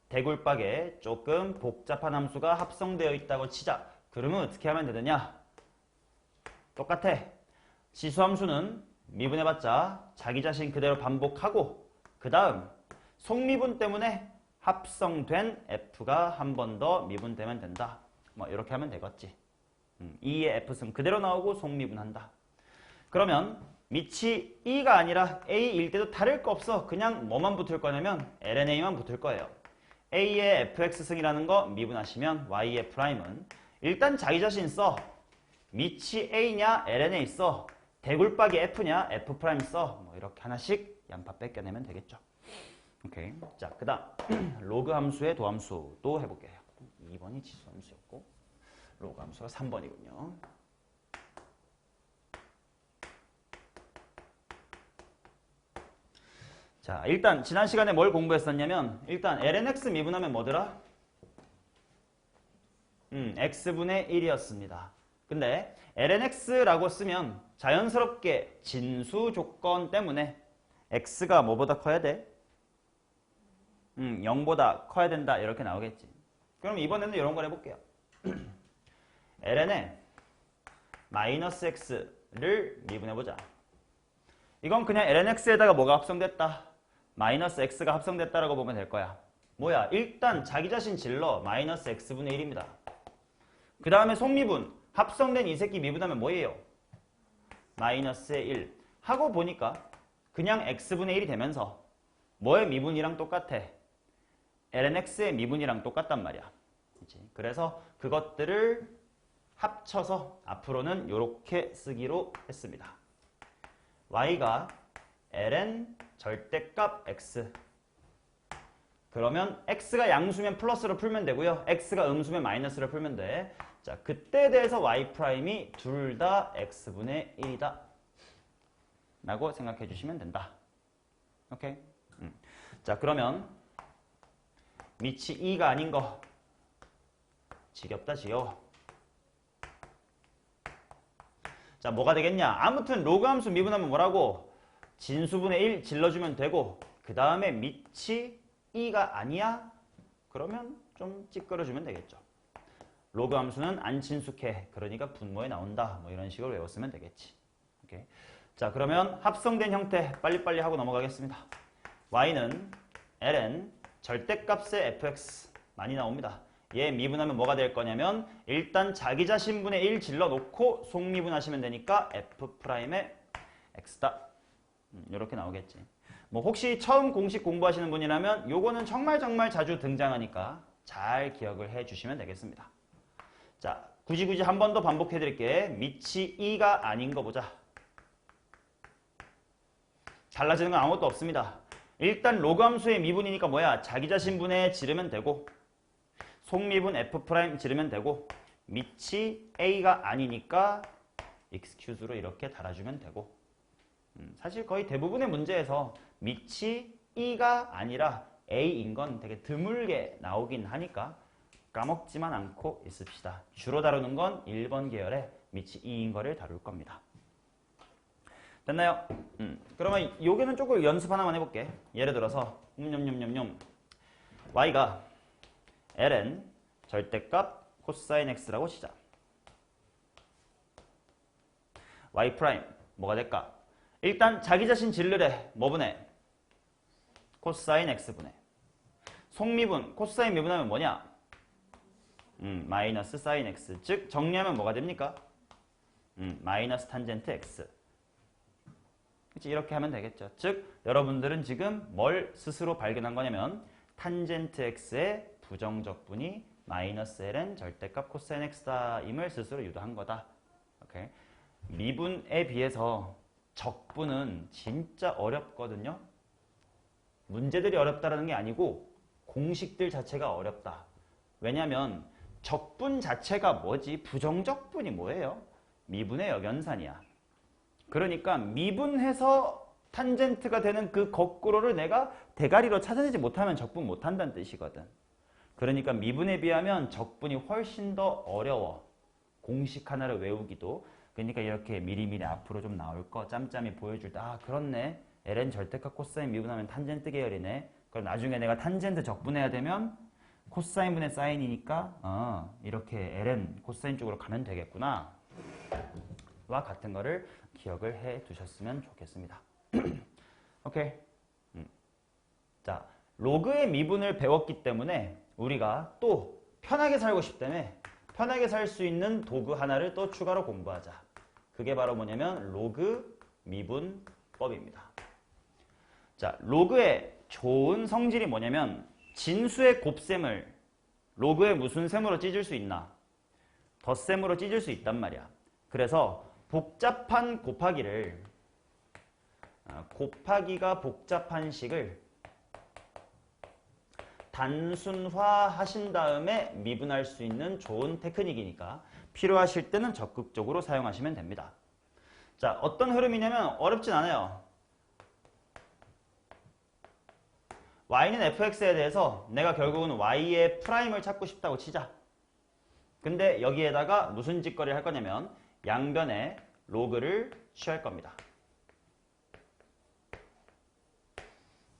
A: 대굴박에 조금 복잡한 함수가 합성되어 있다고 치자. 그러면 어떻게 하면 되느냐? 똑같아. 지수함수는 미분해봤자 자기 자신 그대로 반복하고 그 다음 속미분 때문에 합성된 f가 한 번 더 미분되면 된다. 뭐 이렇게 하면 되겠지. 2의 f승 그대로 나오고 속미분한다. 그러면 밑이 2가 아니라 a일 때도 다를 거 없어. 그냥 뭐만 붙을 거냐면 lna만 붙을 거예요. a의 fx승이라는 거 미분하시면 y의 프라임은 일단 자기 자신 써. 밑이 a냐 lna 써. 대굴박이 f냐 f 프라임 써. 뭐 이렇게 하나씩 양파 뺏겨내면 되겠죠. 오케이. 자, 그 다음 로그 함수의 도함수도 해볼게요. 2번이 지수 함수였고 로그 함수가 3번이군요. 자, 일단 지난 시간에 뭘 공부했었냐면 일단 lnx 미분하면 뭐더라? x분의 1이었습니다. 근데 lnx라고 쓰면 자연스럽게 진수 조건 때문에 x가 뭐보다 커야 돼? 0보다 커야 된다 이렇게 나오겠지. 그럼 이번에는 이런 걸 해볼게요. ln에 마이너스 x x를 미분해보자. 이건 그냥 lnx에다가 뭐가 합성됐다? 마이너스 x가 합성됐다라고 보면 될 거야. 뭐야? 일단 자기 자신 질러 마이너스 x분의 1입니다. 그 다음에 속미분. 합성된 이 새끼 미분하면 뭐예요? 마이너스의 1. 하고 보니까 그냥 x분의 1이 되면서 뭐의 미분이랑 똑같아? lnx의 미분이랑 똑같단 말이야. 그치? 그래서 그것들을 합쳐서 앞으로는 이렇게 쓰기로 했습니다. y가 ln 절대값 x. 그러면 x가 양수면 플러스로 풀면 되고요. x가 음수면 마이너스로 풀면 돼. 자, 그때에 대해서 y''이 둘 다 x분의 1이다. 라고 생각해 주시면 된다. 오케이? 자, 그러면 밑이 2가 아닌 거. 지겹다, 지겨워. 자, 뭐가 되겠냐? 아무튼 로그 함수 미분하면 뭐라고? 진수분의 1 질러주면 되고 그 다음에 밑이 2가 아니야? 그러면 좀 찌끄러주면 되겠죠. 로그 함수는 안 친숙해. 그러니까 분모에 나온다. 뭐 이런 식으로 외웠으면 되겠지. 오케이. 자, 그러면 합성된 형태 빨리빨리 하고 넘어가겠습니다. y는 ln 절대값의 fx 많이 나옵니다. 얘 미분하면 뭐가 될 거냐면 일단 자기 자신분의 1 질러놓고 속미분하시면 되니까 f'의 x다. 이렇게 나오겠지. 뭐 혹시 처음 공식 공부하시는 분이라면 요거는 정말 자주 등장하니까 잘 기억을 해 주시면 되겠습니다. 자, 굳이 한 번 더 반복해 드릴게. 밑이 2가 아닌 거 보자. 달라지는 건 아무것도 없습니다. 일단 로그 함수의 미분이니까 뭐야? 자기 자신분에 지르면 되고 속미분 f' 지르면 되고 밑이 a가 아니니까 excuse로 이렇게 달아주면 되고 사실 거의 대부분의 문제에서 밑이 2가 아니라 a인 건 되게 드물게 나오긴 하니까 까먹지만 않고 있읍시다. 주로 다루는 건 1번 계열의 밑이 2인 거를 다룰 겁니다. 됐나요? 그러면 여기는 조금 연습 하나만 해볼게. 예를 들어서 y가 ln 절대값 코사인 x라고 치자. y' 뭐가 될까? 일단 자기 자신 질르래. 뭐 분해? 코사인 x분해. 속미분, 코사인 미분하면 뭐냐? 마이너스 사인 x. 즉 정리하면 뭐가 됩니까? 마이너스 탄젠트 x. 그치? 이렇게 하면 되겠죠. 즉 여러분들은 지금 뭘 스스로 발견한 거냐면 탄젠트 x의 부정적분이 마이너스 ln 절대값 코사인 x다임을 스스로 유도한 거다. 오케이. 미분에 비해서 적분은 진짜 어렵거든요. 문제들이 어렵다는 게 아니고 공식들 자체가 어렵다. 왜냐면 적분 자체가 뭐지? 부정적분이 뭐예요? 미분의 역연산이야. 그러니까 미분해서 탄젠트가 되는 그 거꾸로를 내가 대가리로 찾아내지 못하면 적분 못한다는 뜻이거든. 그러니까 미분에 비하면 적분이 훨씬 더 어려워. 공식 하나를 외우기도. 그러니까 이렇게 미리미리 앞으로 좀 나올 거 짬짬이 보여줄 때 아 그렇네. ln 절대값 코사인 미분하면 탄젠트 계열이네. 그럼 나중에 내가 탄젠트 적분해야 되면 코사인분의 사인이니까 이렇게 ln 코사인 쪽으로 가면 되겠구나. 와 같은 거를 기억을 해 두셨으면 좋겠습니다. 오케이. 자, 로그의 미분을 배웠기 때문에 우리가 또 편하게 살고 싶다며 편하게 살 수 있는 도구 하나를 또 추가로 공부하자. 그게 바로 뭐냐면 로그 미분법입니다. 자, 로그의 좋은 성질이 뭐냐면 진수의 곱셈을 로그의 무슨 셈으로 찢을 수 있나? 덧셈으로 찢을 수 있단 말이야. 그래서 복잡한 곱하기를 곱하기가 복잡한 식을 단순화 하신 다음에 미분할 수 있는 좋은 테크닉이니까 필요하실 때는 적극적으로 사용하시면 됩니다. 자, 어떤 흐름이냐면 어렵진 않아요. y는 fx에 대해서 내가 결국은 y의 프라임을 찾고 싶다고 치자. 근데 여기에다가 무슨 짓거리를 할 거냐면 양변에 로그를 취할 겁니다.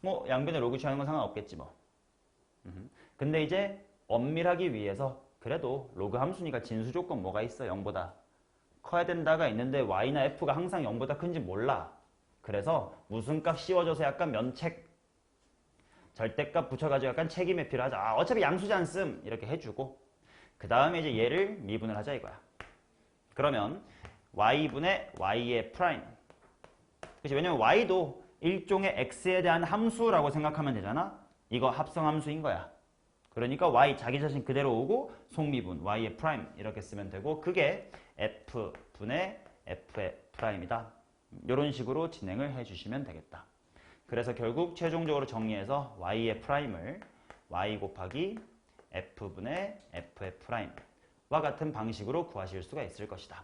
A: 뭐 양변에 로그 취하는 건 상관없겠지 뭐. 근데 이제 엄밀하기 위해서 그래도 로그 함수니까 진수 조건 뭐가 있어? 0보다 커야 된다가 있는데 y나 f가 항상 0보다 큰지 몰라. 그래서 무슨 값 씌워줘서 약간 면책, 절대값 붙여가지고 약간 책임에 필요하자. 아, 어차피 양수지 않음 이렇게 해주고 그 다음에 이제 얘를 미분을 하자 이거야. 그러면 y분의 y의 프라임. 그치? 왜냐면 y도 일종의 x에 대한 함수라고 생각하면 되잖아. 이거 합성함수인 거야. 그러니까 y 자기 자신 그대로 오고 속미분 y의 프라임 이렇게 쓰면 되고 그게 f분의 f의 프라임이다. 이런 식으로 진행을 해주시면 되겠다. 그래서 결국 최종적으로 정리해서 y의 프라임을 y 곱하기 f분의 f의 프라임과 같은 방식으로 구하실 수가 있을 것이다.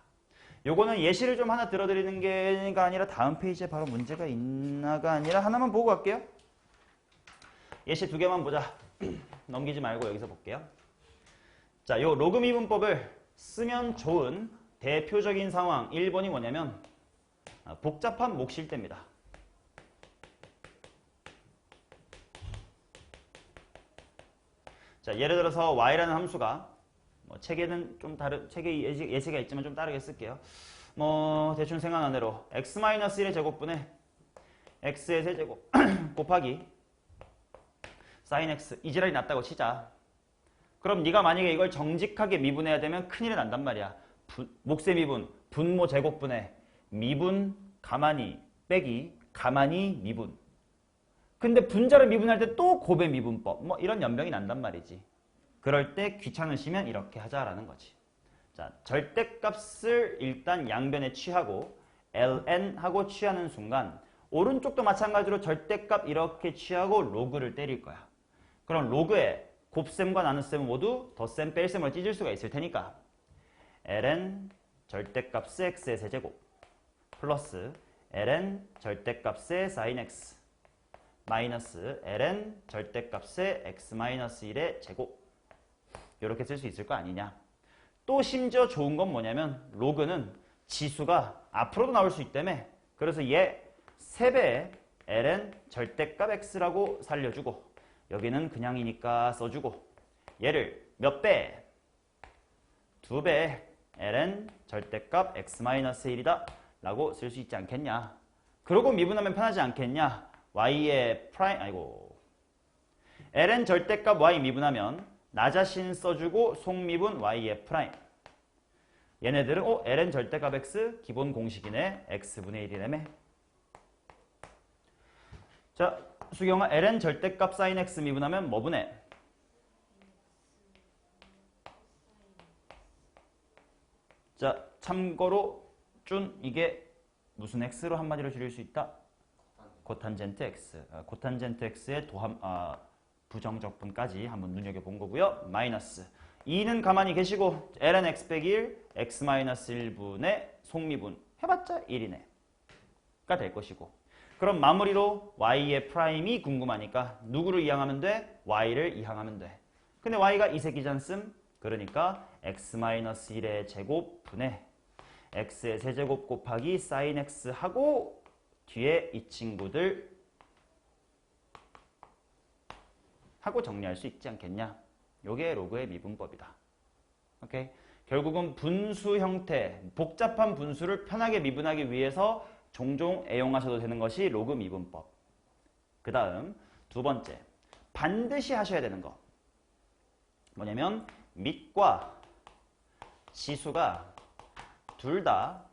A: 요거는 예시를 좀 하나 들어드리는 게가 아니라 다음 페이지에 바로 문제가 있나가 아니라 하나만 보고 갈게요. 예시 2개만 보자. 넘기지 말고 여기서 볼게요. 자, 요 로그미분법을 쓰면 좋은 대표적인 상황 1번이 뭐냐면 복잡한 몫일 때입니다. 자, 예를 들어서 y라는 함수가 뭐 책에는 좀 책에 예시가 있지만 좀 다르게 쓸게요. 뭐 대충 생각한 대로 x-1의 제곱분의 x의 세제곱 곱하기 sin x 이 지랄이 났다고 치자. 그럼 네가 만약에 이걸 정직하게 미분해야 되면 큰일이 난단 말이야. 몫의 미분, 분모 제곱분의 미분 가만히 빼기 가만히 미분. 근데 분자를 미분할 때 또 곱의 미분법 뭐 이런 연병이 난단 말이지. 그럴 때 귀찮으시면 이렇게 하자라는 거지. 자, 절대값을 일단 양변에 취하고 ln하고 취하는 순간 오른쪽도 마찬가지로 절대값 이렇게 취하고 로그를 때릴 거야. 그럼 로그에 곱셈과 나눗셈은 모두 덧셈 뺄셈을 찢을 수가 있을 테니까 ln 절대값의 x의 세제곱 플러스 ln 절대값의 sin x 마이너스 ln 절대값의 x-1의 제곱 이렇게 쓸 수 있을 거 아니냐. 또 심지어 좋은 건 뭐냐면 로그는 지수가 앞으로도 나올 수 있다며. 그래서 얘 3배의 ln 절대값 x라고 살려주고 여기는 그냥이니까 써주고 얘를 몇 배? 2배의 ln 절대값 x-1이다 라고 쓸 수 있지 않겠냐. 그러고 미분하면 편하지 않겠냐. y의 프라임 ln 절대값 y 미분하면 나 자신 써주고 속미분 y의 프라임. 얘네들은 ln 절대값 x 기본 공식이네. x분의 1이라며. 자, 수경아 ln 절대값 sin x 미분하면 뭐 분해? 자, 참고로 준 이게 무슨 x로 한마디로 줄일 수 있다? 코탄젠트 x. 코탄젠트 x의 부정적분까지 한번 눈여겨본 거고요. 마이너스 2는 가만히 계시고 ln x 빼기 1 x-1분의 속미분 해봤자 1이네 가 될 것이고 그럼 마무리로 y의 프라임이 궁금하니까 누구를 이항하면 돼? y를 이항하면 돼. 근데 y가 이 새끼지 않음? 그러니까 x-1의 제곱 분의 x의 세제곱 곱하기 sin x 하고 뒤에 이 친구들 하고 정리할 수 있지 않겠냐. 요게 로그의 미분법이다. 오케이? 결국은 분수 형태, 복잡한 분수를 편하게 미분하기 위해서 종종 애용하셔도 되는 것이 로그 미분법. 그 다음 2번째, 반드시 하셔야 되는 거 뭐냐면 밑과 지수가 둘 다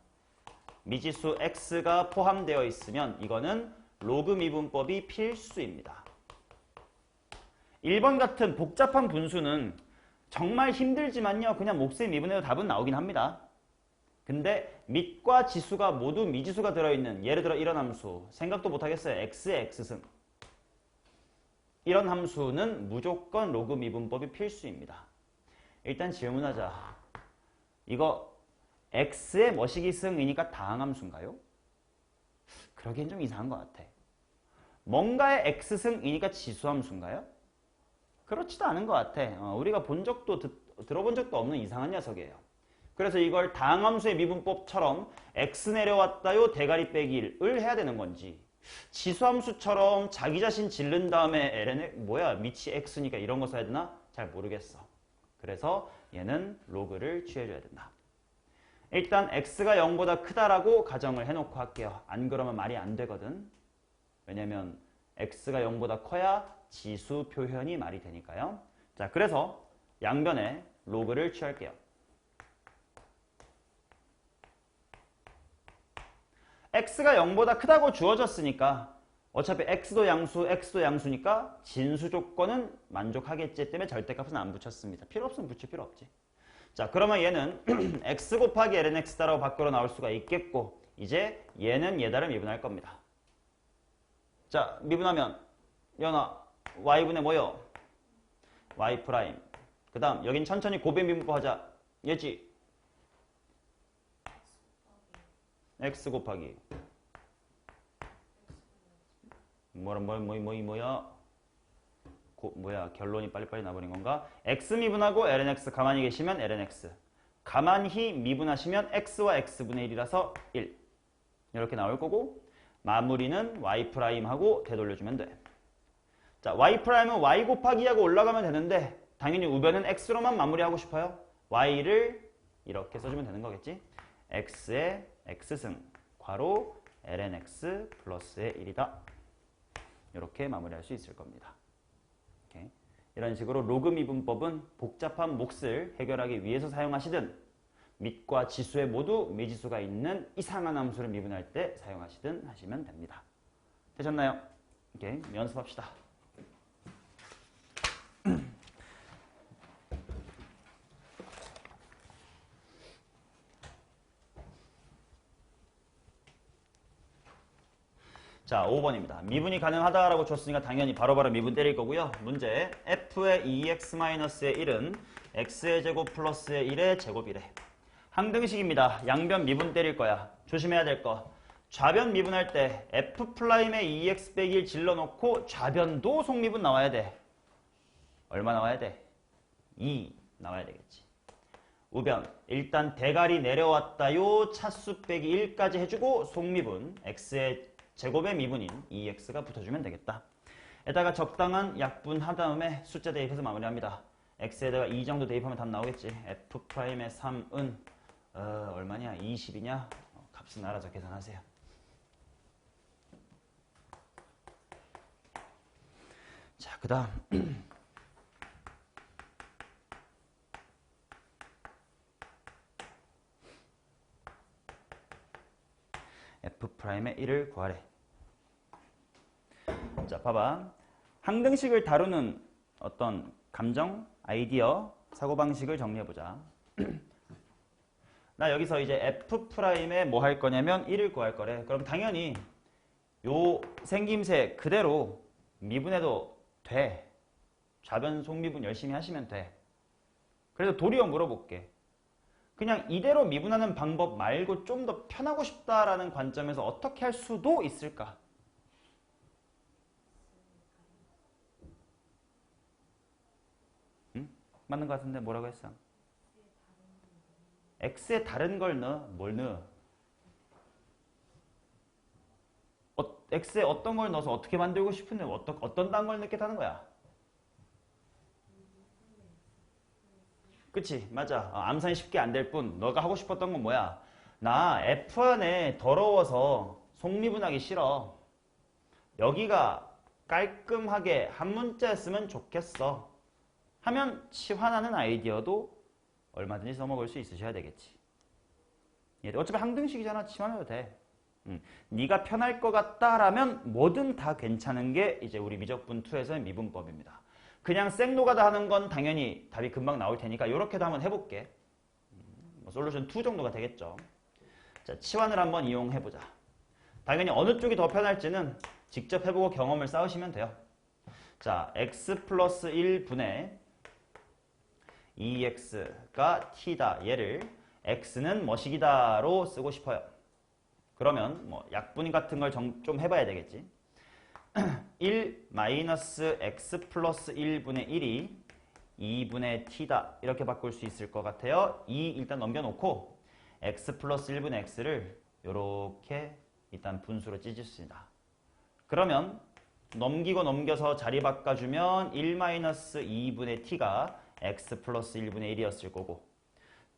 A: 미지수 x가 포함되어 있으면 이거는 로그 미분법이 필수입니다. 1번 같은 복잡한 분수는 정말 힘들지만요. 그냥 몫의 미분해도 답은 나오긴 합니다. 근데 밑과 지수가 모두 미지수가 들어있는 예를 들어 이런 함수 생각도 못하겠어요. x의 x승 이런 함수는 무조건 로그 미분법이 필수입니다. 일단 질문하자. 이거 x의 뭐시기 승이니까 다항함수인가요? 그러기엔 좀 이상한 것 같아. 뭔가의 x승이니까 지수함수인가요? 그렇지도 않은 것 같아. 우리가 본 적도 들어본 적도 없는 이상한 녀석이에요. 그래서 이걸 다항함수의 미분법처럼 x 내려왔다요 대가리 빼기 1을 해야 되는 건지 지수함수처럼 자기 자신 질른 다음에 ln의 뭐야 밑이 x니까 이런 거 써야 되나? 잘 모르겠어. 그래서 얘는 로그를 취해줘야 된다. 일단 x가 0보다 크다라고 가정을 해놓고 할게요. 안 그러면 말이 안 되거든. 왜냐면 x가 0보다 커야 지수 표현이 말이 되니까요. 자, 그래서 양변에 로그를 취할게요. x가 0보다 크다고 주어졌으니까 어차피 x도 양수니까 진수 조건은 만족하겠지 때문에 절대값은 안 붙였습니다. 필요 없으면 붙일 필요 없지. 자, 그러면 얘는 x 곱하기 ln x다라고 밖으로 나올 수가 있겠고 이제 얘는 얘다를 미분할 겁니다. 자, 미분하면 연아 y분의 뭐요? y 프라임. 그 다음 여긴 천천히 고배 미분법 하자. 얘지? x 곱하기 뭐야 결론이 빨리빨리 나버린 건가? x 미분하고 ln x 가만히 계시면 ln x 가만히 미분하시면 x와 x분의 1이라서 1 이렇게 나올 거고 마무리는 y 프라임하고 되돌려주면 돼. 자, y 프라임은 y 곱하기 하고 올라가면 되는데 당연히 우변은 x로만 마무리하고 싶어요. y를 이렇게 써주면 되는 거겠지? x의 x승 괄호 ln x 플러스의 1이다. 이렇게 마무리할 수 있을 겁니다. 오케이. 이런 식으로 로그 미분법은 복잡한 몫을 해결하기 위해서 사용하시든 밑과 지수에 모두 미지수가 있는 이상한 함수를 미분할 때 사용하시든 하시면 됩니다. 되셨나요? 오케이. 연습합시다. 자, 5번입니다. 미분이 가능하다라고 줬으니까 당연히 바로바로 미분 때릴 거고요. 문제 f의 2x-의 1은 x의 제곱 플러스의 1의 제곱이래. 항등식입니다. 양변 미분 때릴 거야. 조심해야 될 거. 좌변 미분할 때 f'의 2x 빼기 1 질러놓고 좌변도 속미분 나와야 돼. 얼마 나와야 돼? 2 나와야 되겠지. 우변 일단 대가리 내려왔다요. 차수 빼기 1까지 해주고 속미분 x의 제곱의 미분인 2x가 붙어주면 되겠다. 에다가 적당한 약분한 다음에 숫자 대입해서 마무리합니다. x에다가 2 정도 대입하면 답 나오겠지. f'의 3은 얼마냐? 20이냐? 값은 알아서 계산하세요. 자, 그 다음 f'의 1을 구하래. 자, 봐봐. 항등식을 다루는 어떤 감정, 아이디어, 사고방식을 정리해보자. 나 여기서 이제 f'의 뭐 할 거냐면 1을 구할 거래. 그럼 당연히 요 생김새 그대로 미분해도 돼. 좌변 속미분 열심히 하시면 돼. 그래서 도리어 물어볼게. 그냥 이대로 미분하는 방법 말고 좀 더 편하고 싶다라는 관점에서 어떻게 할 수도 있을까? 응? 맞는 것 같은데 뭐라고 했어? x에 다른 걸 넣어? 뭘 넣어? x에 어떤 걸 넣어서 어떻게 만들고 싶은데 어떤 딴 걸 넣겠다는 거야? 그치? 맞아. 암산이 쉽게 안 될 뿐 너가 하고 싶었던 건 뭐야? 나 f 안에 더러워서 속미분하기 싫어. 여기가 깔끔하게 한 문자였으면 좋겠어. 하면 치환하는 아이디어도 얼마든지 써먹을 수 있으셔야 되겠지. 어차피 항등식이잖아. 치환해도 돼. 네가 편할 것 같다라면 뭐든 다 괜찮은 게 이제 우리 미적분 2에서의 미분법입니다. 그냥 생노가다 하는 건 당연히 답이 금방 나올 테니까 이렇게도 한번 해볼게. 솔루션 2 정도가 되겠죠. 자, 치환을 한번 이용해보자. 당연히 어느 쪽이 더 편할지는 직접 해보고 경험을 쌓으시면 돼요. 자, x 플러스 1분의 2x가 t다. 얘를 x는 뭐시기다로 쓰고 싶어요. 그러면 뭐 약분 같은 걸 좀 해봐야 되겠지. 1 마이너스 x 플러스 1분의 1이 2분의 t다. 이렇게 바꿀 수 있을 것 같아요. 2 일단 넘겨놓고 x 플러스 1분의 x를 이렇게 일단 분수로 찢었습니다. 그러면 넘기고 넘겨서 자리 바꿔주면 1 마이너스 2분의 t가 x 플러스 1분의 1이었을 거고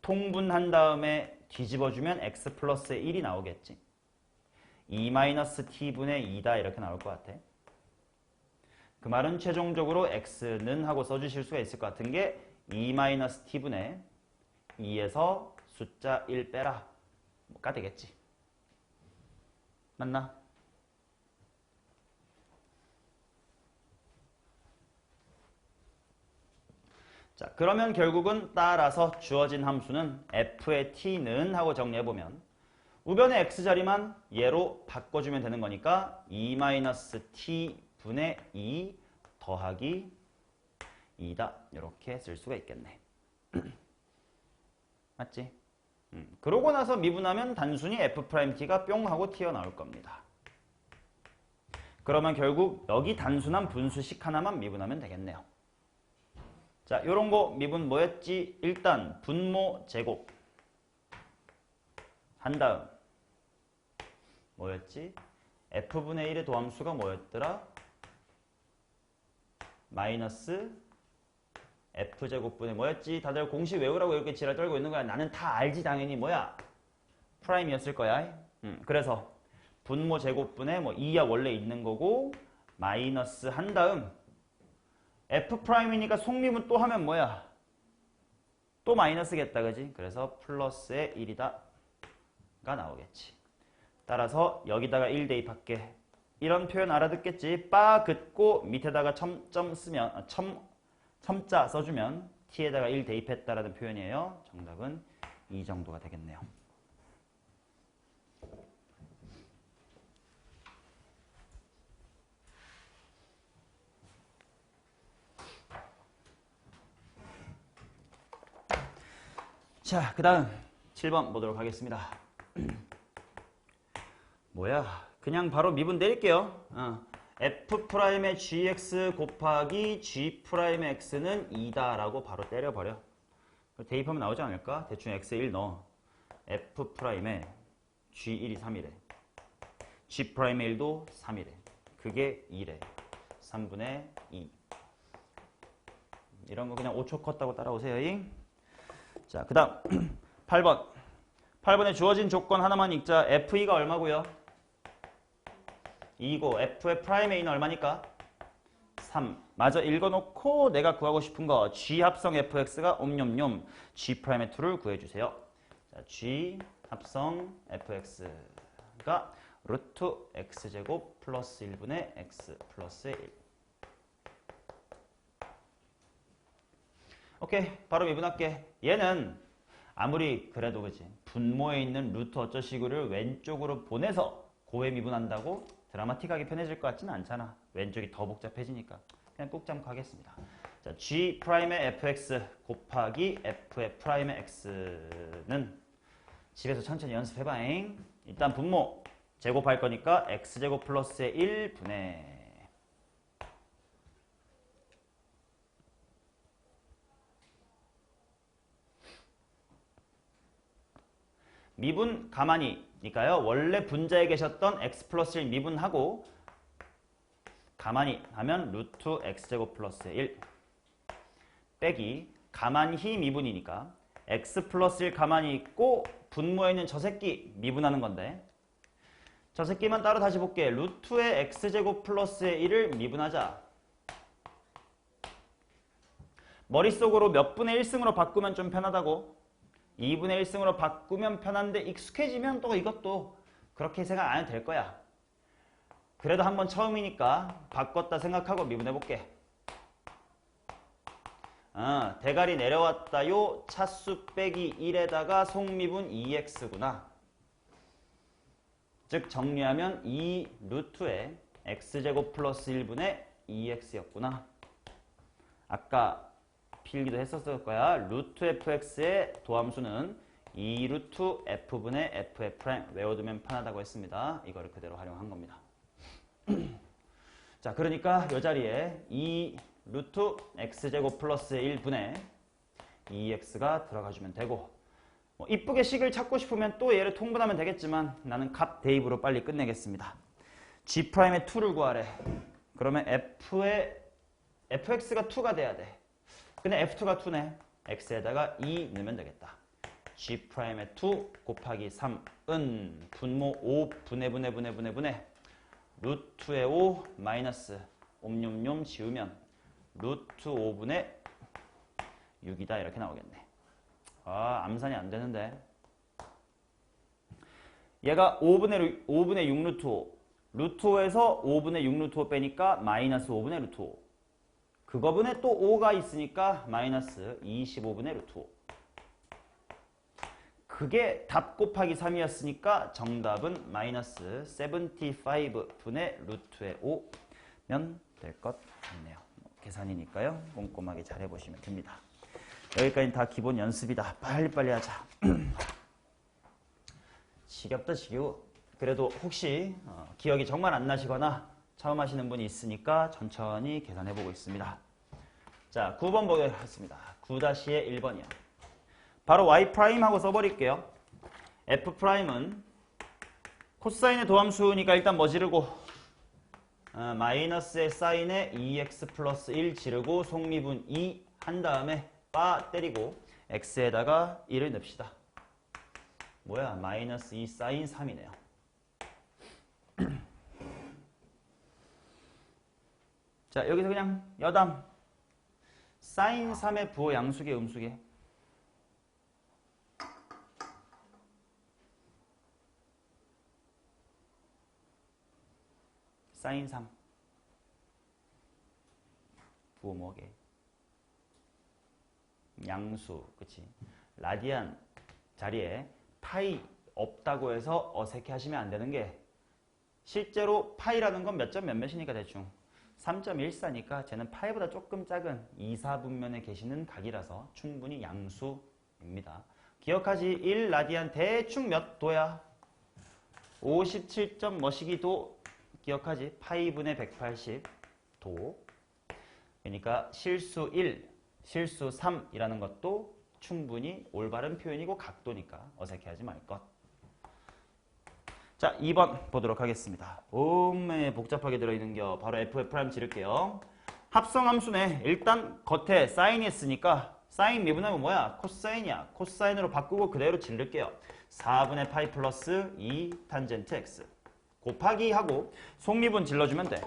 A: 통분한 다음에 뒤집어주면 x 플러스 1이 나오겠지. 2-t분의 2다 이렇게 나올 것 같아. 그 말은 최종적으로 x는 하고 써주실 수가 있을 것 같은 게 2-t분의 2에서 숫자 1 빼라 가 되겠지. 맞나? 자, 그러면 결국은 따라서 주어진 함수는 f의 t는 하고 정리해보면 우변의 x자리만 얘로 바꿔주면 되는 거니까 2-t분의 2 더하기 2다 이렇게 쓸 수가 있겠네. 맞지? 그러고 나서 미분하면 단순히 f't가 뿅 하고 튀어나올 겁니다. 그러면 결국 여기 단순한 분수식 하나만 미분하면 되겠네요. 자, 요런 거 미분 뭐였지? 일단 분모 제곱 한 다음 뭐였지? f분의 1의 도함수가 뭐였더라? 마이너스 f제곱분의 뭐였지? 다들 공식 외우라고 이렇게 지랄 떨고 있는 거야. 나는 다 알지 당연히 뭐야? 프라임이었을 거야. 그래서 분모 제곱분의 뭐 2야 원래 있는 거고 마이너스 한 다음 f'이니까 속미분 또 하면 뭐야? 또 마이너스겠다 그지? 그래서 플러스의 1이다 가 나오겠지. 따라서 여기다가 1 대입할게. 이런 표현 알아듣겠지? 빠 긋고 밑에다가 첨점 쓰면 첨자 써주면 t에다가 1 대입했다라는 표현이에요. 정답은 이 정도가 되겠네요. 자, 그 다음 7번 보도록 하겠습니다. 뭐야? 그냥 바로 미분 내릴게요. f'의 gx 곱하기 g'의 x는 2다라고 바로 때려버려. 대입하면 나오지 않을까? 대충 x에 1 넣어. f'의 g1이 3이래. g'의 1도 3이래. 그게 2래. 3분의 2. 이런 거 그냥 5초 컸다고 따라오세요. 자, 그 다음 8번. 8번에 주어진 조건 하나만 읽자. f2가 얼마고요? 2고 f의 프라임 a는 얼마니까? 3. 마저 읽어놓고 내가 구하고 싶은 거 g 합성 fx가 옴뇸뇸 g'의 2를 구해주세요. 자, g 합성 fx가 루트 x제곱 플러스 1분의 x 플러스 1. 오케이, 바로 미분할게. 얘는 아무리 그래도 그지 분모에 있는 루트 어쩌시구를 왼쪽으로 보내서 고에 미분한다고 드라마틱하게 편해질 것 같지는 않잖아. 왼쪽이 더 복잡해지니까 그냥 꾹 참고 하겠습니다. 자, g'의 fx 곱하기 f의 프라임의 x는 집에서 천천히 연습해봐잉. 일단 분모 제곱할 거니까 x제곱 플러스의 1분의 미분 가만히니까요. 원래 분자에 계셨던 x 플러스 1 미분하고 가만히 하면 루트 x제곱 플러스 1 빼기 가만히 미분이니까 x 플러스 1 가만히 있고 분모에 있는 저 새끼 미분하는 건데 저 새끼만 따로 다시 볼게. 루트의 x제곱 플러스의 1을 미분하자. 머릿속으로 몇 분의 1승으로 바꾸면 좀 편하다고? 2분의 1승으로 바꾸면 편한데 익숙해지면 또 이것도 그렇게 생각 안 해도 될 거야. 그래도 한번 처음이니까 바꿨다 생각하고 미분해볼게. 대가리 내려왔다요. 차수 빼기 1에다가 속미분 2x구나. 즉 정리하면 2 루트의 x제곱 플러스 1분의 2x였구나. 아까 필기도 했었을 거야. 루트 fx의 도함수는 2 루트 f분의 f의 프라임 외워두면 편하다고 했습니다. 이거를 그대로 활용한 겁니다. 자, 그러니까 이 자리에 2 루트 x제곱 플러스 1분의 2x가 들어가주면 되고 뭐 이쁘게 식을 찾고 싶으면 또 얘를 통분하면 되겠지만 나는 값 대입으로 빨리 끝내겠습니다. g'의 2를 구하래. 그러면 fx가 2가 돼야 돼. 근데 f2가 2네. x에다가 2 넣으면 되겠다. G'의 2 곱하기 3은 분모 5 분의 루트의 5 마이너스 옴뇸뇸 지우면 루트 5분의 6이다 이렇게 나오겠네. 아, 암산이 안 되는데. 얘가 5분의 6 루트 5. 루트 5에서 5분의 6 루트 5 빼니까 마이너스 5분의 루트 5. 그거분에 또 5가 있으니까 마이너스 25분의 루트 5. 그게 답 곱하기 3이었으니까 정답은 마이너스 75분의 루트의 5면 될 것 같네요. 계산이니까요. 꼼꼼하게 잘 해보시면 됩니다. 여기까지는 다 기본 연습이다. 빨리빨리 하자. 지겹다 지겨워. 그래도 혹시 기억이 정말 안 나시거나 처음 하시는 분이 있으니까 천천히 계산해보고 있습니다. 자, 9번 보겠습니다. 9-의 1번이요. 바로 y'하고 써버릴게요. f'은 코사인의 도함수니까 일단 뭐 지르고 마이너스의 사인에 2x 플러스 1 지르고 속미분 2 한 다음에 빠 때리고 x에다가 1을 넣읍시다. 뭐야? 마이너스 2 사인 3이네요. 자, 여기서 그냥 여담. 사인 3의 부호 양수계 음수계. 사인 3. 부호 뭐게? 양수, 그치? 라디안 자리에 파이 없다고 해서 어색해 하시면 안 되는 게 실제로 파이라는 건 몇 점 몇몇이니까 대충 3.14니까 쟤는 파이보다 조금 작은 2, 4분면에 계시는 각이라서 충분히 양수입니다. 기억하지? 1 라디안 대충 몇 도야? 57. 뭐시기 도 기억하지? 파이분의 180도. 그러니까 실수 1, 실수 3이라는 것도 충분히 올바른 표현이고 각도니까 어색해하지 말 것. 자, 2번 보도록 하겠습니다. 엄매 복잡하게 들어있는겨. 바로 f' 지를게요. 합성함수네. 일단 겉에 사인이 있으니까 사인 미분하면 뭐야? 코사인이야. 코사인으로 바꾸고 그대로 지를게요. 4분의 파이 플러스 2 탄젠트 x 곱하기 하고 속미분 질러주면 돼.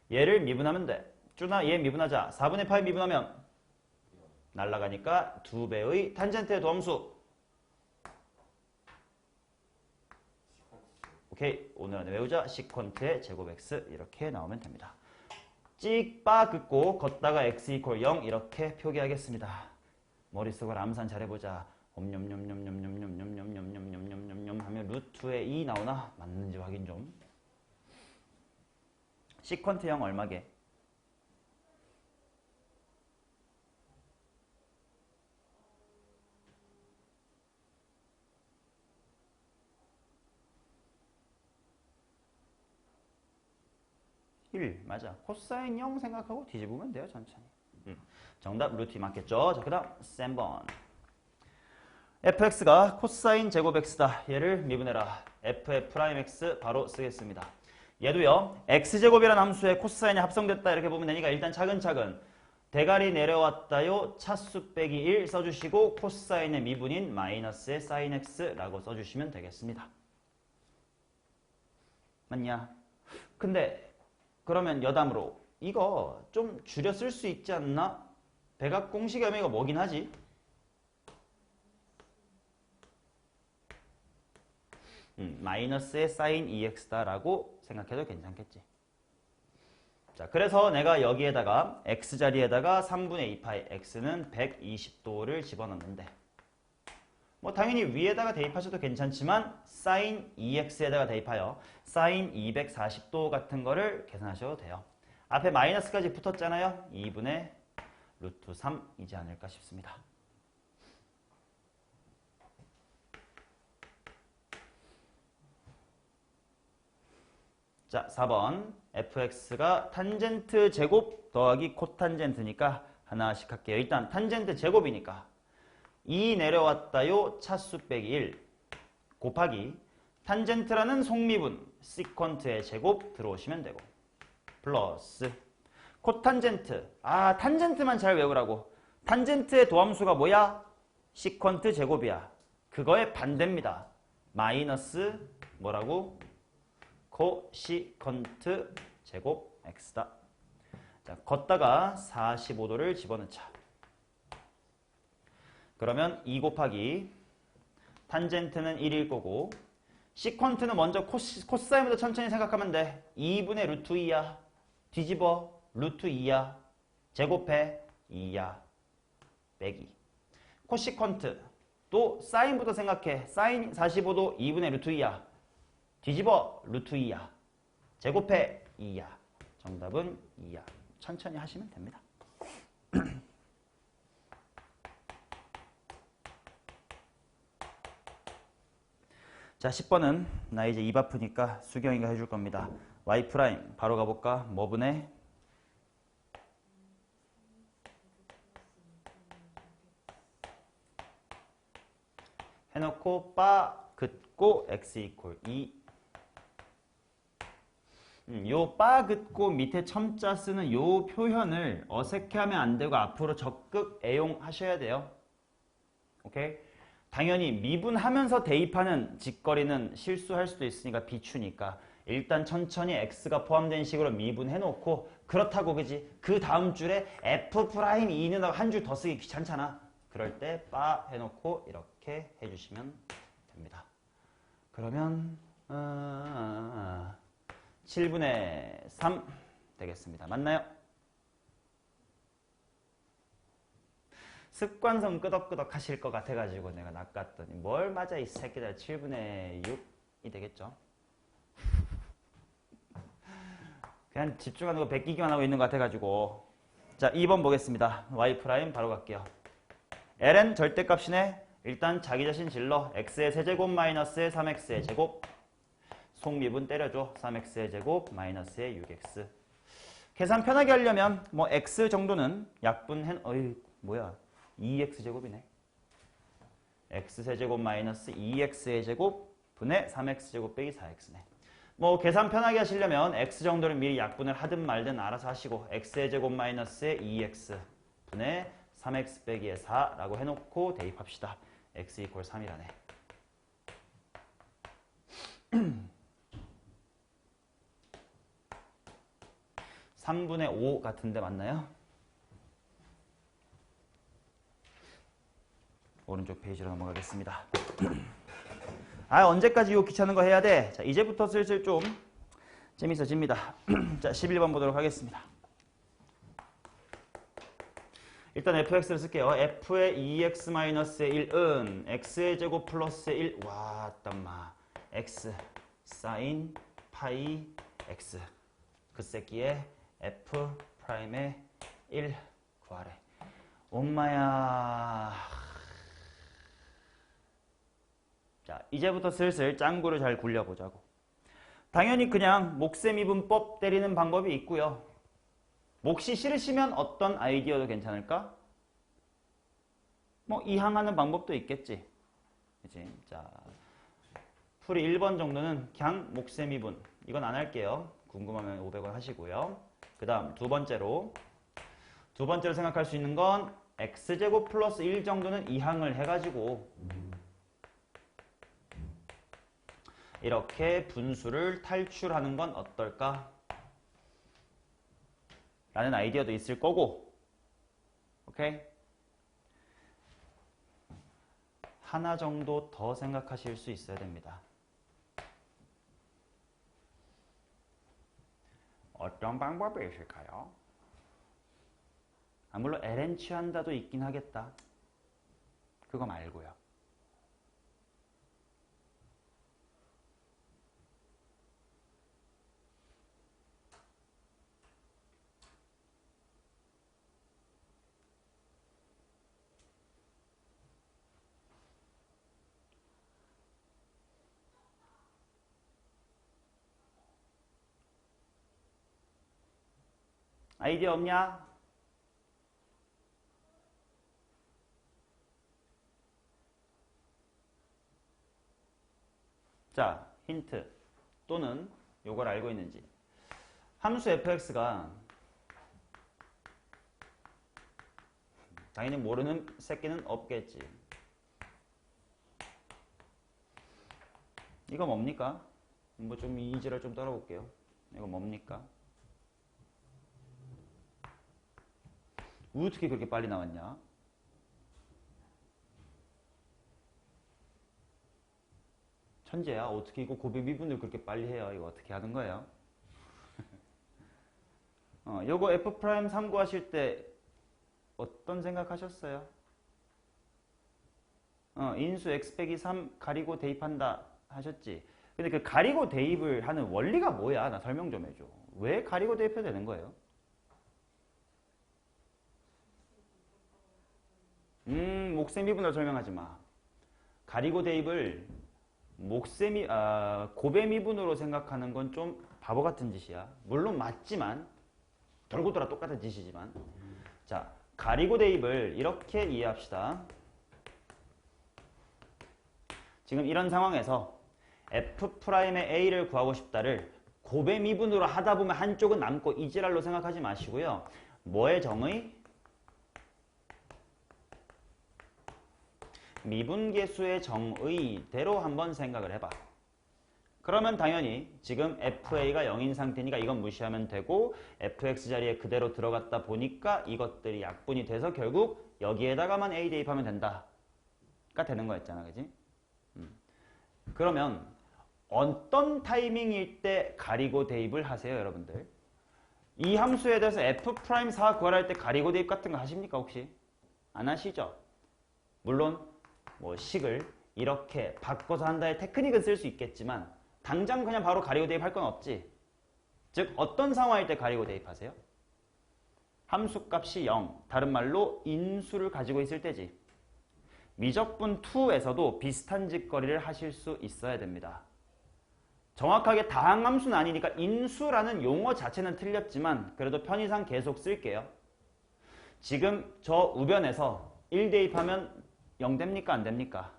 A: 얘를 미분하면 돼. 쭈나 얘 미분하자. 4분의 파이 미분하면 날라가니까 2배의 탄젠트의 도함수. 오케이. 오늘 안에 외우자. 시퀀트의 제곱 x 이렇게 나오면 됩니다. 찍빠 긋고 걷다가 x 이퀄 0 이렇게 표기하겠습니다. 머릿속으로 암산 잘해보자. 옴뇸뇸뇸뇸뇸뇸뇸뇸뇸뇸뇸뇸 하면 루트의 2 나오나? 맞는지 확인 좀. 시퀀트 0 얼마게? 맞아. 코사인 0 생각하고 뒤집으면 돼요. 천천히. 정답 루트 맞겠죠? 자, 그 다음 3번. fx가 코사인 제곱 x다. 얘를 미분해라. f'x 바로 쓰겠습니다. 얘도요. x제곱이라는 함수에 코사인이 합성됐다 이렇게 보면 되니까 일단 차근차근 대가리 내려왔다요. 차수 빼기 1 써주시고 코사인의 미분인 마이너스의 사인 x라고 써주시면 되겠습니다. 맞냐? 근데 그러면 여담으로 이거 좀 줄여 쓸 수 있지 않나? 백악 공식의 의미가 뭐긴 하지? 마이너스의 사인 2x다라고 생각해도 괜찮겠지. 자, 그래서 내가 여기에다가 x자리에다가 3분의 2파이 x는 120도를 집어넣는데 뭐 당연히 위에다가 대입하셔도 괜찮지만 사인 2x에다가 대입하여 사인 240도 같은 거를 계산하셔도 돼요. 앞에 마이너스까지 붙었잖아요. 2분의 루트 3이지 않을까 싶습니다. 자, 4번 fx가 탄젠트 제곱 더하기 코탄젠트니까 하나씩 할게요. 일단 탄젠트 제곱이니까 2 내려왔다요. 차수 빼기 1 곱하기 탄젠트라는 속미분 시퀀트의 제곱 들어오시면 되고 플러스 코탄젠트. 아, 탄젠트만 잘 외우라고. 탄젠트의 도함수가 뭐야? 시퀀트 제곱이야. 그거의 반대입니다. 마이너스 뭐라고? 코시컨트 제곱 x다. 자, 걷다가 45도를 집어넣자. 그러면 2 곱하기 탄젠트는 1일 거고 시퀀트는 먼저 코사인부터 천천히 생각하면 돼. 2분의 루트 2야. 뒤집어 루트 2야. 제곱해 2야. 빼기. 코시퀀트 또 사인부터 생각해. 사인 45도 2분의 루트 2야. 뒤집어 루트 2야. 제곱해 2야. 정답은 2야. 천천히 하시면 됩니다. 자, 10번은 나 이제 입 아프니까 수경이가 해줄 겁니다. y 프라임 바로 가볼까? 뭐분의 해놓고 빠 긋고 x 이퀄 2. 요 빠 긋고 밑에 첨자 쓰는 요 표현을 어색해하면 안 되고 앞으로 적극 애용하셔야 돼요. 오케이? 당연히 미분하면서 대입하는 직거리는 실수할 수도 있으니까 비추니까 일단 천천히 x가 포함된 식으로 미분해놓고 그렇다고 그지? 그 다음 줄에 f'2는 한 줄 더 쓰기 귀찮잖아. 그럴 때 빠 해놓고 이렇게 해주시면 됩니다. 그러면 7분의 3 되겠습니다. 맞나요? 습관성 끄덕끄덕 하실 것 같아가지고 내가 낚았더니 뭘 맞아 이 새끼들. 7분의 6이 되겠죠. 그냥 집중하는 거 베끼기만 하고 있는 것 같아가지고. 자, 2번 보겠습니다. y 프라임 바로 갈게요. ln 절대값이네. 일단 자기 자신 질러. x의 세제곱 마이너스의 3x의 제곱. 속미분 때려줘. 3x의 제곱 마이너스의 6x. 계산 편하게 하려면 뭐 x 정도는 약분해. 어이 뭐야 2x 제곱이네. x 세제곱 마이너스 2x의 제곱 분의 3x 제곱 빼기 4x네. 뭐 계산 편하게 하시려면 x 정도를 미리 약분을 하든 말든 알아서 하시고 x의 제곱 마이너스의 2x 분의 3x 빼기의 4라고 해놓고 대입합시다. x 이퀄 3이라네. 3분의 5 같은데 맞나요? 오른쪽 페이지로 넘어가겠습니다. 언제까지 이 귀찮은 거 해야 돼? 자, 이제부터 슬슬 좀 재밌어집니다. 자, 11번 보도록 하겠습니다. 일단 fx를 쓸게요. f의 2x-의 1은 x의 제곱 플러스의 1. 와, 땀마. x 사인 파이 x. 그 새끼의 f 프라임의 1 구하래. 엄마야. 자, 이제부터 슬슬 짱구를 잘 굴려보자고. 당연히 그냥 목세미분법 때리는 방법이 있고요. 몫이 싫으시면 어떤 아이디어도 괜찮을까? 뭐 이항하는 방법도 있겠지. 그치? 자, 풀이 1번 정도는 그냥 목세미분. 이건 안 할게요. 궁금하면 500원 하시고요. 그 다음 두 번째로 생각할 수 있는 건 x제곱 플러스 1 정도는 이항을 해가지고 이렇게 분수를 탈출하는 건 어떨까? 라는 아이디어도 있을 거고. 오케이? 하나 정도 더 생각하실 수 있어야 됩니다. 어떤 방법이 있을까요? 물론 ln 취한다도 있긴 하겠다. 그거 말고요. 아이디어 없냐? 자, 힌트 또는 요걸 알고 있는지. 함수 fx가 당연히 모르는 새끼는 없겠지. 이거 뭡니까? 뭐 좀 이지를 좀 떨어볼게요. 이거 뭡니까? 어떻게 그렇게 빨리 나왔냐? 천재야. 어떻게 이거 고백 미분을 그렇게 빨리 해요? 이거 어떻게 하는 거예요? 요거 F' 3 구하실 때 어떤 생각하셨어요? 인수 x 빼기 3 가리고 대입한다 하셨지. 근데 그 가리고 대입을 하는 원리가 뭐야? 나 설명 좀 해줘. 왜 가리고 대입해도 되는 거예요? 목셈 미분으로 설명하지 마. 가리고 대입을 곱의 미분으로 생각하는 건 좀 바보 같은 짓이야. 물론 맞지만 돌고 돌아 똑같은 짓이지만. 자, 가리고 대입을 이렇게 이해합시다. 지금 이런 상황에서 F'의 A를 구하고 싶다를 곱의 미분으로 하다 보면 한쪽은 남고 이지랄로 생각하지 마시고요. 뭐의 정의? 미분계수의 정의대로 한번 생각을 해봐. 그러면 당연히 지금 FA가 0인 상태니까 이건 무시하면 되고 FX 자리에 그대로 들어갔다 보니까 이것들이 약분이 돼서 결국 여기에다가만 A 대입하면 된다가 되는 거였잖아. 그지? 그러면 어떤 타이밍일 때 가리고 대입을 하세요, 여러분들? 이 함수에 대해서 F'4 구하할 때 가리고 대입 같은 거 하십니까, 혹시? 안 하시죠? 물론 뭐 식을 이렇게 바꿔서 한다의 테크닉은 쓸 수 있겠지만 당장 그냥 바로 가리고 대입할 건 없지. 즉 어떤 상황일 때 가리고 대입하세요? 함수값이 0, 다른 말로 인수를 가지고 있을 때지. 미적분 2에서도 비슷한 짓거리를 하실 수 있어야 됩니다. 정확하게 다항함수는 아니니까 인수라는 용어 자체는 틀렸지만 그래도 편의상 계속 쓸게요. 지금 저 우변에서 1 대입하면 0 됩니까? 안 됩니까?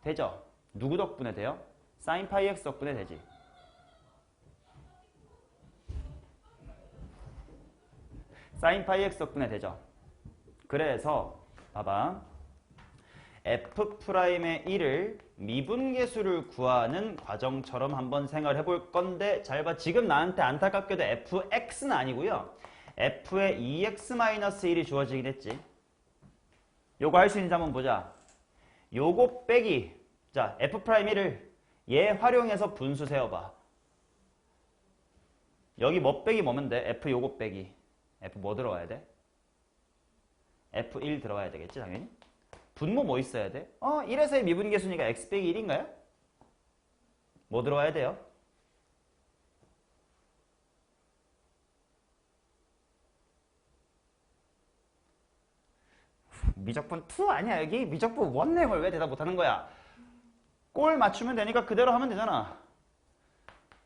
A: 되죠? 누구 덕분에 돼요? sin 파이 x 덕분에 되지. sin 파이 x 덕분에 되죠. 그래서 봐봐. F'의 1을 미분계수를 구하는 과정처럼 한번 생각을 해볼 건데 잘 봐. 지금 나한테 안타깝게도 fx는 아니고요. f의 2x-1이 주어지긴 했지. 요거 할 수 있는지 한번 보자. 요거 빼기. 자, F'1을 얘 활용해서 분수 세워봐. 여기 뭐 빼기 뭐면 돼? F 요거 빼기. F 뭐 들어와야 돼? F1 들어와야 되겠지, 당연히. 분모 뭐 있어야 돼? 1에서의 미분계수니까 x 빼기 1인가요? 뭐 들어와야 돼요? 미적분 2 아니야 여기? 미적분 1 내용을 왜 대답 못하는 거야? 꼴 맞추면 되니까 그대로 하면 되잖아.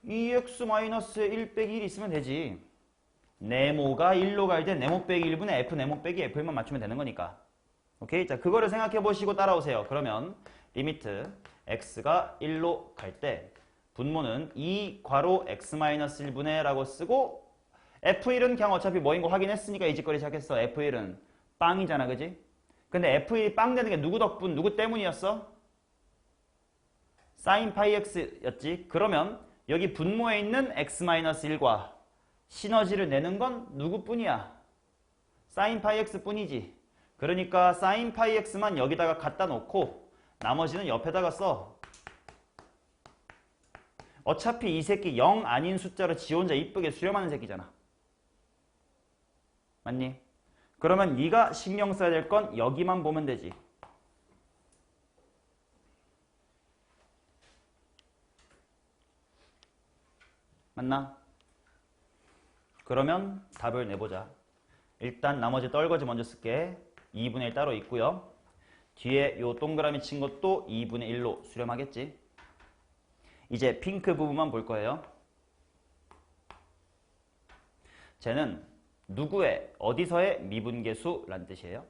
A: 2x-1 빼기 1 있으면 되지. 네모가 1로 갈 때 네모 빼기 1분의 f 네모 빼기 f1만 맞추면 되는 거니까. 오케이? 자, 그거를 생각해 보시고 따라오세요. 그러면 리미트 x가 1로 갈 때 분모는 2 괄호 x-1분의 라고 쓰고 f1은 그냥 어차피 뭐인 거 확인했으니까 이 짓거리 시작했어. f1은 빵이잖아. 그지? 근데 f1이 빵 되는 게 누구 덕분, 누구 때문이었어? sin 파이 x였지. 그러면 여기 분모에 있는 x-1과 시너지를 내는 건 누구뿐이야? sin 파이 x 뿐이지. 그러니까 sin 파이 x만 여기다가 갖다 놓고 나머지는 옆에다가 써. 어차피 이 새끼 0 아닌 숫자로 지 혼자 이쁘게 수렴하는 새끼잖아. 맞니? 그러면 네가 신경 써야 될 건 여기만 보면 되지. 맞나? 그러면 답을 내보자. 일단 나머지 떨거지 먼저 쓸게. 2분의 1 따로 있고요. 뒤에 요 동그라미 친 것도 2분의 1로 수렴하겠지. 이제 핑크 부분만 볼 거예요. 쟤는 누구의, 어디서의 미분계수란 뜻이에요?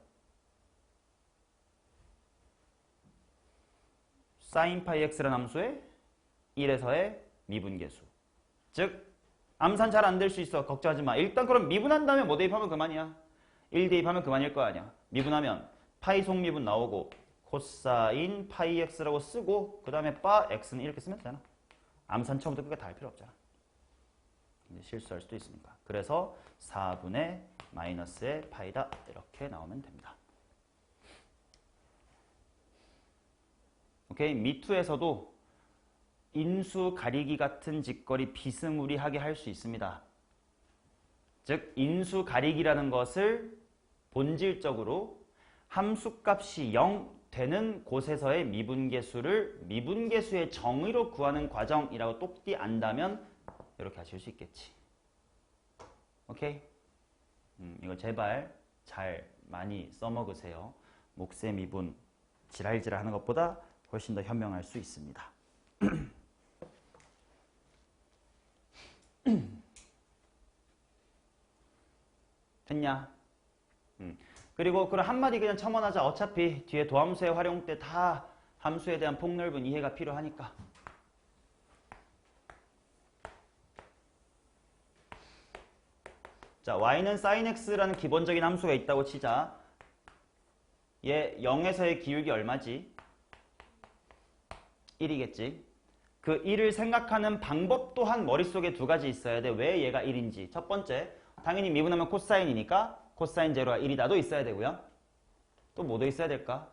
A: sin 파이 x라는 함수의 1에서의 미분계수. 즉 암산 잘 안 될 수 있어. 걱정하지 마. 일단 그럼 미분한 다음에 뭐 대입하면 그만이야. 1 대입하면 그만일 거 아니야. 미분하면 파이 속미분 나오고 코사인 파이 x라고 쓰고 그 다음에 바 x는 이렇게 쓰면 되잖아. 암산 처음부터 끝까지 다 할 필요 없잖아. 실수할 수도 있으니까. 그래서 4분의 마이너스의 파이다 이렇게 나오면 됩니다. 오케이. 미투에서도 인수 가리기 같은 짓거리 비스무리하게 할 수 있습니다. 즉 인수 가리기라는 것을 본질적으로 함수값이 0 되는 곳에서의 미분계수를 미분계수의 정의로 구하는 과정이라고 똑띠 안다면 이렇게 하실 수 있겠지. 오케이? 이거 제발 잘 많이 써먹으세요. 몫의 미분 지랄지랄 하는 것보다 훨씬 더 현명할 수 있습니다. 됐냐? 그리고 그럼 한마디 그냥 첨언하자. 어차피 뒤에 도함수의 활용 때 다 함수에 대한 폭넓은 이해가 필요하니까. 자, y는 sin x라는 기본적인 함수가 있다고 치자. 얘 0에서의 기울기 얼마지? 1이겠지. 그 1을 생각하는 방법 또한 머릿속에 두 가지 있어야 돼. 왜 얘가 1인지. 첫 번째, 당연히 미분하면 코사인이니까 코사인 제로가 1이다도 있어야 되고요. 또 뭐도 있어야 될까?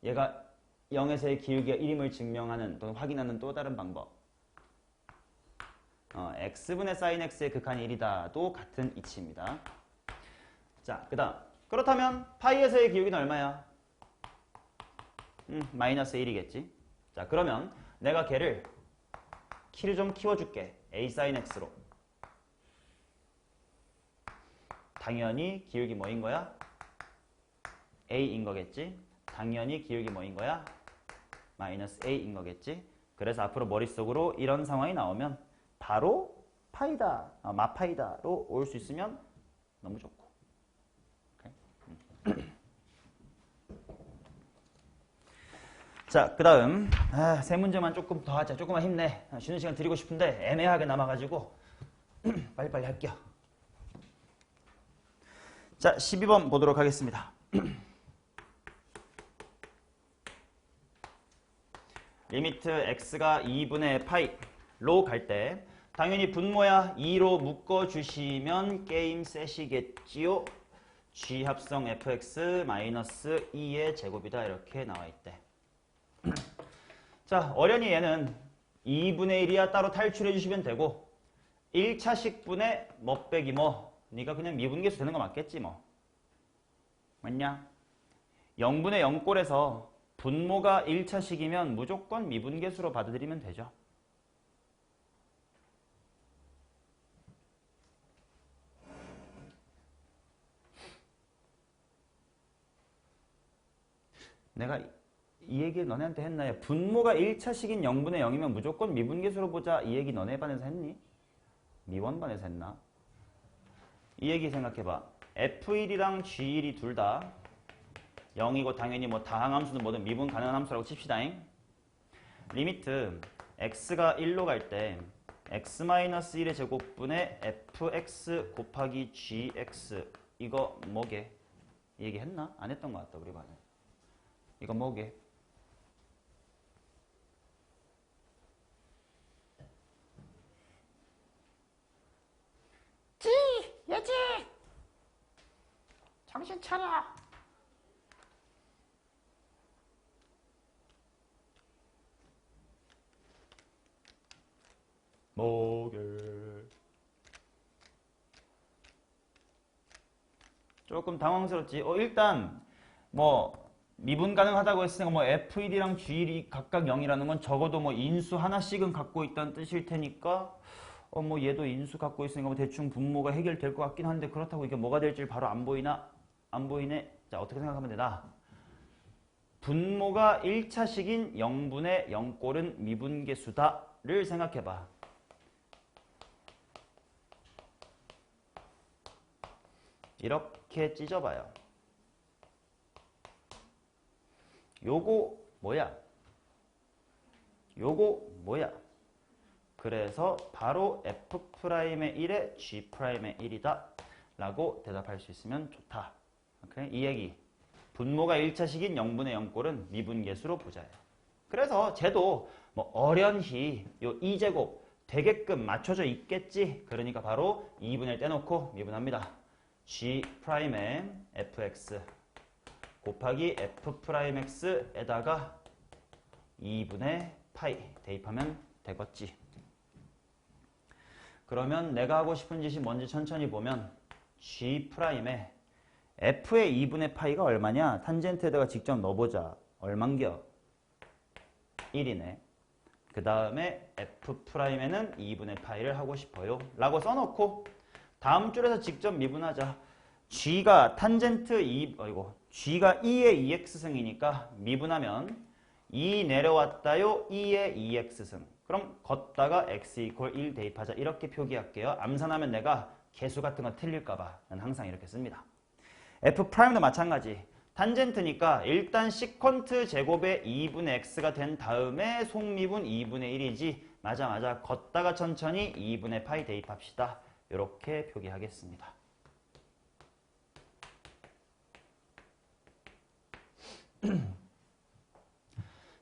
A: 얘가 0에서의 기울기가 1임을 증명하는 또는 확인하는 또 다른 방법. x분의 sin x의 극한이 1이다도 같은 이치입니다. 자, 그 다음 그렇다면 파이에서의 기울기는 얼마야? 마이너스 1이겠지. 자, 그러면 내가 걔를 키를 좀 키워줄게. a sin x로. 당연히 기울기 뭐인 거야? a인 거겠지. 당연히 기울기 뭐인 거야? 마이너스 a인 거겠지. 그래서 앞으로 머릿속으로 이런 상황이 나오면 바로 파이다, 마파이다로 올 수 있으면 너무 좋고. 자, 그 다음 세 문제만 조금 더 하자. 조금만 힘내. 쉬는 시간 드리고 싶은데 애매하게 남아가지고 빨리빨리 할게요. 자, 12번 보도록 하겠습니다. 리미트 x가 2분의 파이로 갈 때 당연히 분모야 2로 묶어주시면 게임 셋이겠지요. g 합성 fx 마이너스 2의 제곱이다 이렇게 나와있대. 자, 어련히 얘는 2분의 1이야 따로 탈출해 주시면 되고 1차식분의 뭐 빼기 뭐 니가 그냥 미분계수 되는 거 맞겠지 뭐. 맞냐? 0분의 0꼴에서 분모가 1차식이면 무조건 미분계수로 받아들이면 되죠. 내가 이 얘기를 너네한테 했나? 야, 분모가 1차식인 0분의 0이면 무조건 미분계수로 보자. 이 얘기 너네 반에서 했니? 미원반에서 했나? 이 얘기 생각해봐. F1이랑 G1이 둘 다 0이고 당연히 뭐 다항함수는 뭐든 미분 가능한 함수라고 칩시다잉. 리미트 x가 1로 갈 때 x-1의 제곱분의 fx 곱하기 gx 이거 뭐게? 얘기했나? 안 했던 것 같다 우리 반에. 이거 뭐게?
B: 예지! 정신 차려!
A: 뭐게? 조금 당황스럽지? 일단 뭐 미분 가능하다고 했으니까 뭐 F1이랑 G1이 각각 0이라는 건 적어도 뭐 인수 하나씩은 갖고 있다는 뜻일 테니까 뭐 얘도 인수 갖고 있으니까 뭐 대충 분모가 해결될 것 같긴 한데 그렇다고 이게 뭐가 될지 바로 안 보이나? 안 보이네? 자, 어떻게 생각하면 되나? 분모가 1차식인 0분의 0꼴은 미분계수다를 생각해봐. 이렇게 찢어봐요. 요거 뭐야? 요거 뭐야? 그래서 바로 F'의 1에 G'의 1이다 라고 대답할 수 있으면 좋다. 오케이? 이 얘기 분모가 1차식인 0분의 0꼴은 미분계수로 보자예요. 그래서 쟤도 뭐 어련히 요 2제곱 되게끔 맞춰져 있겠지. 그러니까 바로 2분의 떼놓고 미분합니다. G'의 fx 곱하기 f'x에다가 2분의 파이 대입하면 되겠지. 그러면 내가 하고 싶은 짓이 뭔지 천천히 보면 G'의 f의 2분의 파이가 얼마냐? 탄젠트에다가 직접 넣어보자. 얼만겨? 1이네. 그 다음에 f'에는 2분의 파이를 하고 싶어요. 라고 써놓고 다음 줄에서 직접 미분하자. G가 탄젠트 G가 2의 2x승이니까 미분하면 2 내려왔다요. 2의 2x승. 그럼 걷다가 x 이퀄 1 대입하자. 이렇게 표기할게요. 암산하면 내가 개수 같은 거 틀릴까봐 난 항상 이렇게 씁니다. f'도 마찬가지. 탄젠트니까 일단 시컨트 제곱의 2분의 x가 된 다음에 속미분 2분의 1이지. 맞아. 걷다가 천천히 2분의 파이 대입합시다. 이렇게 표기하겠습니다.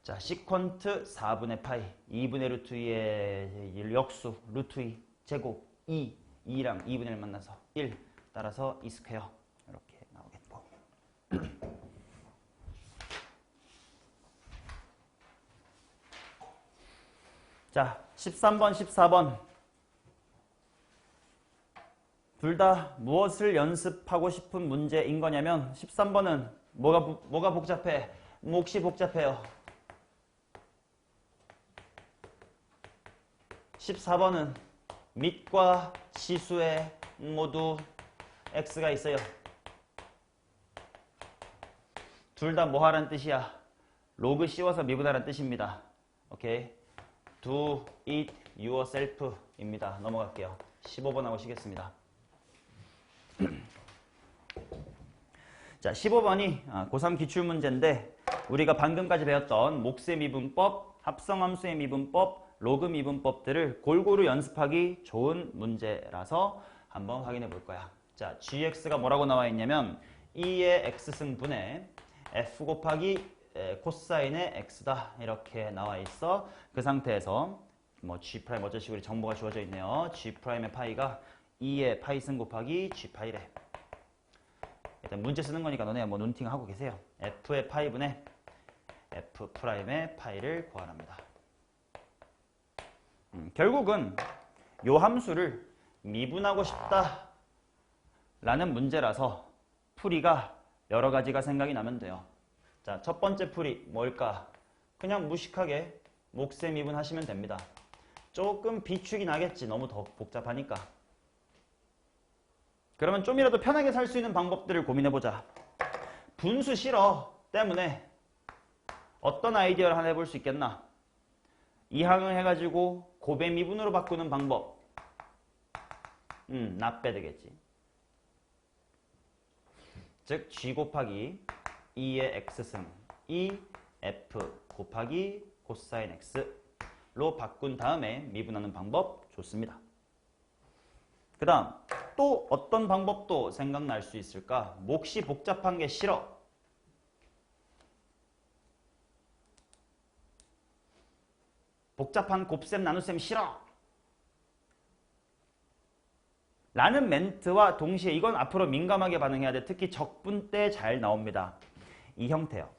A: 자, 시컨트 4분의 파이 2분의 루트 2의 역수 루트 2 제곱 2랑 2분의 1 만나서 1 따라서 2 스퀘어 이렇게 나오겠고 자, 13번, 14번 둘 다 무엇을 연습하고 싶은 문제인 거냐면 13번은 뭐가 복잡해? 몫이 복잡해요. 14번은 밑과 치수에 모두 x가 있어요. 둘 다 뭐 하라는 뜻이야? 로그 씌워서 미분하라는 뜻입니다. 오케이. Do it yourself 입니다. 넘어갈게요. 15번 하고 쉬겠습니다. 자, 15번이 고3 기출문제인데 우리가 방금까지 배웠던 몫의 미분법, 합성함수의 미분법, 로그 미분법들을 골고루 연습하기 좋은 문제라서 한번 확인해 볼 거야. 자, gx가 뭐라고 나와 있냐면 2의 x승분의 f 곱하기 코사인의 x다. 이렇게 나와 있어. 그 상태에서 뭐 g' 어쩔 식으로 정보가 주어져 있네요. g'의 파이가 2의 파이승 곱하기 g파이래. 일단 문제 쓰는 거니까 너네 뭐 눈팅 하고 계세요. f의 파이분의 f'의 파이를 구하랍니다. 결국은 요 함수를 미분하고 싶다 라는 문제라서 풀이가 여러 가지가 생각이 나면 돼요. 자, 첫 번째 풀이 뭘까? 그냥 무식하게 몫의 미분 하시면 됩니다. 조금 비축이 나겠지. 너무 더 복잡하니까. 그러면 좀이라도 편하게 살 수 있는 방법들을 고민해보자. 분수 싫어 때문에 어떤 아이디어를 하나 해볼 수 있겠나? 이항을 해가지고 곱의 미분으로 바꾸는 방법. not bad겠지. 즉 g 곱하기 2의 x승 2f 곱하기 코사인 x로 바꾼 다음에 미분하는 방법 좋습니다. 그 다음 또 어떤 방법도 생각날 수 있을까? 몫이 복잡한 게 싫어. 복잡한 곱셈 나눗셈 싫어. 라는 멘트와 동시에 이건 앞으로 민감하게 반응해야 돼. 특히 적분 때 잘 나옵니다. 이 형태요.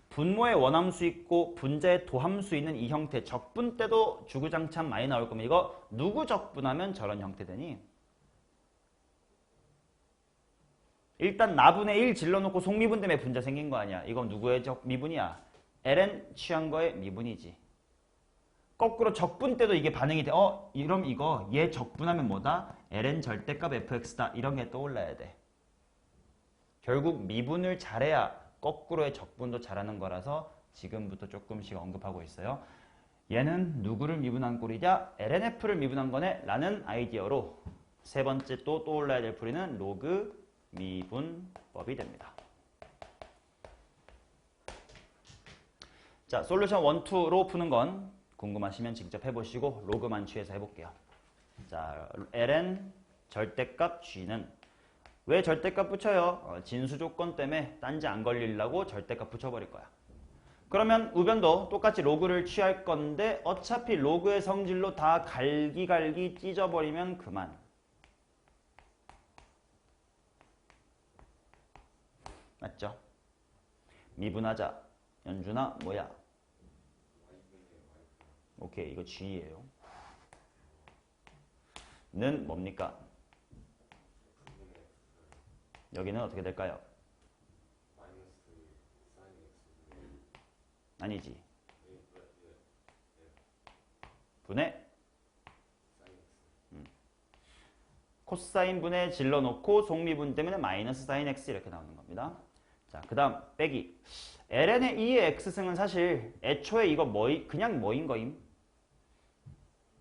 A: 분모에 원함수 있고 분자에 도함수 있는 이 형태. 적분 때도 주구장창 많이 나올 거면 이거 누구 적분하면 저런 형태 되니? 일단 나분의 1 질러놓고 속미분 때문에 분자 생긴 거 아니야. 이건 누구의 미분이야? ln 취한 거의 미분이지. 거꾸로 적분 때도 이게 반응이 돼. 이럼 이거 얘 적분하면 뭐다? ln 절대값 fx다. 이런 게 떠올라야 돼. 결국 미분을 잘해야 거꾸로의 적분도 잘하는 거라서 지금부터 조금씩 언급하고 있어요. 얘는 누구를 미분한 꼴이냐? lnf를 미분한 거네? 라는 아이디어로 세 번째 또 떠올라야 될 풀이는 로그 미분법이 됩니다. 자, 솔루션 1, 2로 푸는 건 궁금하시면 직접 해보시고 로그만 취해서 해볼게요. 자, ln 절대값 g는 왜 절대값 붙여요? 진수 조건 때문에 딴지 안 걸리려고 절대값 붙여버릴 거야. 그러면 우변도 똑같이 로그를 취할 건데 어차피 로그의 성질로 다 갈기갈기 찢어버리면 그만. 맞죠? 미분하자. 연준아 뭐야? 오케이, 이거 G예요. 는 뭡니까? 여기는 어떻게 될까요? 아니지. 분의 코사인 분의 질러놓고 속미분 때문에 마이너스 사인 x 이렇게 나오는 겁니다. 자, 그 다음 빼기. ln의 2의 x승은 사실 애초에 이거 그냥 뭐인 거임?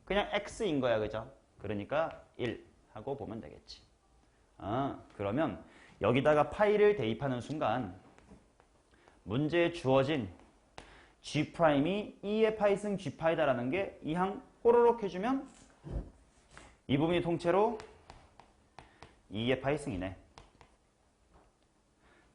A: 그냥 x인 거야, 그죠? 그러니까 1 하고 보면 되겠지. 그러면 여기다가 파이를 대입하는 순간 문제에 주어진 G'이 2의 파이승 G'다라는 게 이 항 호로록 해주면 이 부분이 통째로 2의 파이승이네.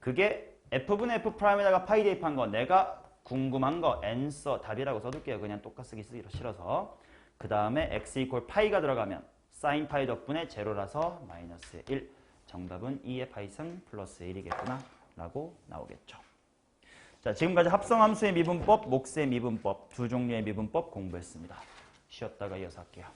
A: 그게 F분의 F'에다가 파이 대입한 거 내가 궁금한 거 answer 답이라고 써둘게요. 그냥 똑같이 쓰기 싫어서. 그 다음에 x 이퀄 파이가 들어가면 사인 파이 덕분에 제로라서 마이너스 1. 정답은 2의 파이승 플러스 1이겠구나 라고 나오겠죠. 자, 지금까지 합성함수의 미분법, 몫의 미분법 두 종류의 미분법 공부했습니다. 쉬었다가 이어서 할게요.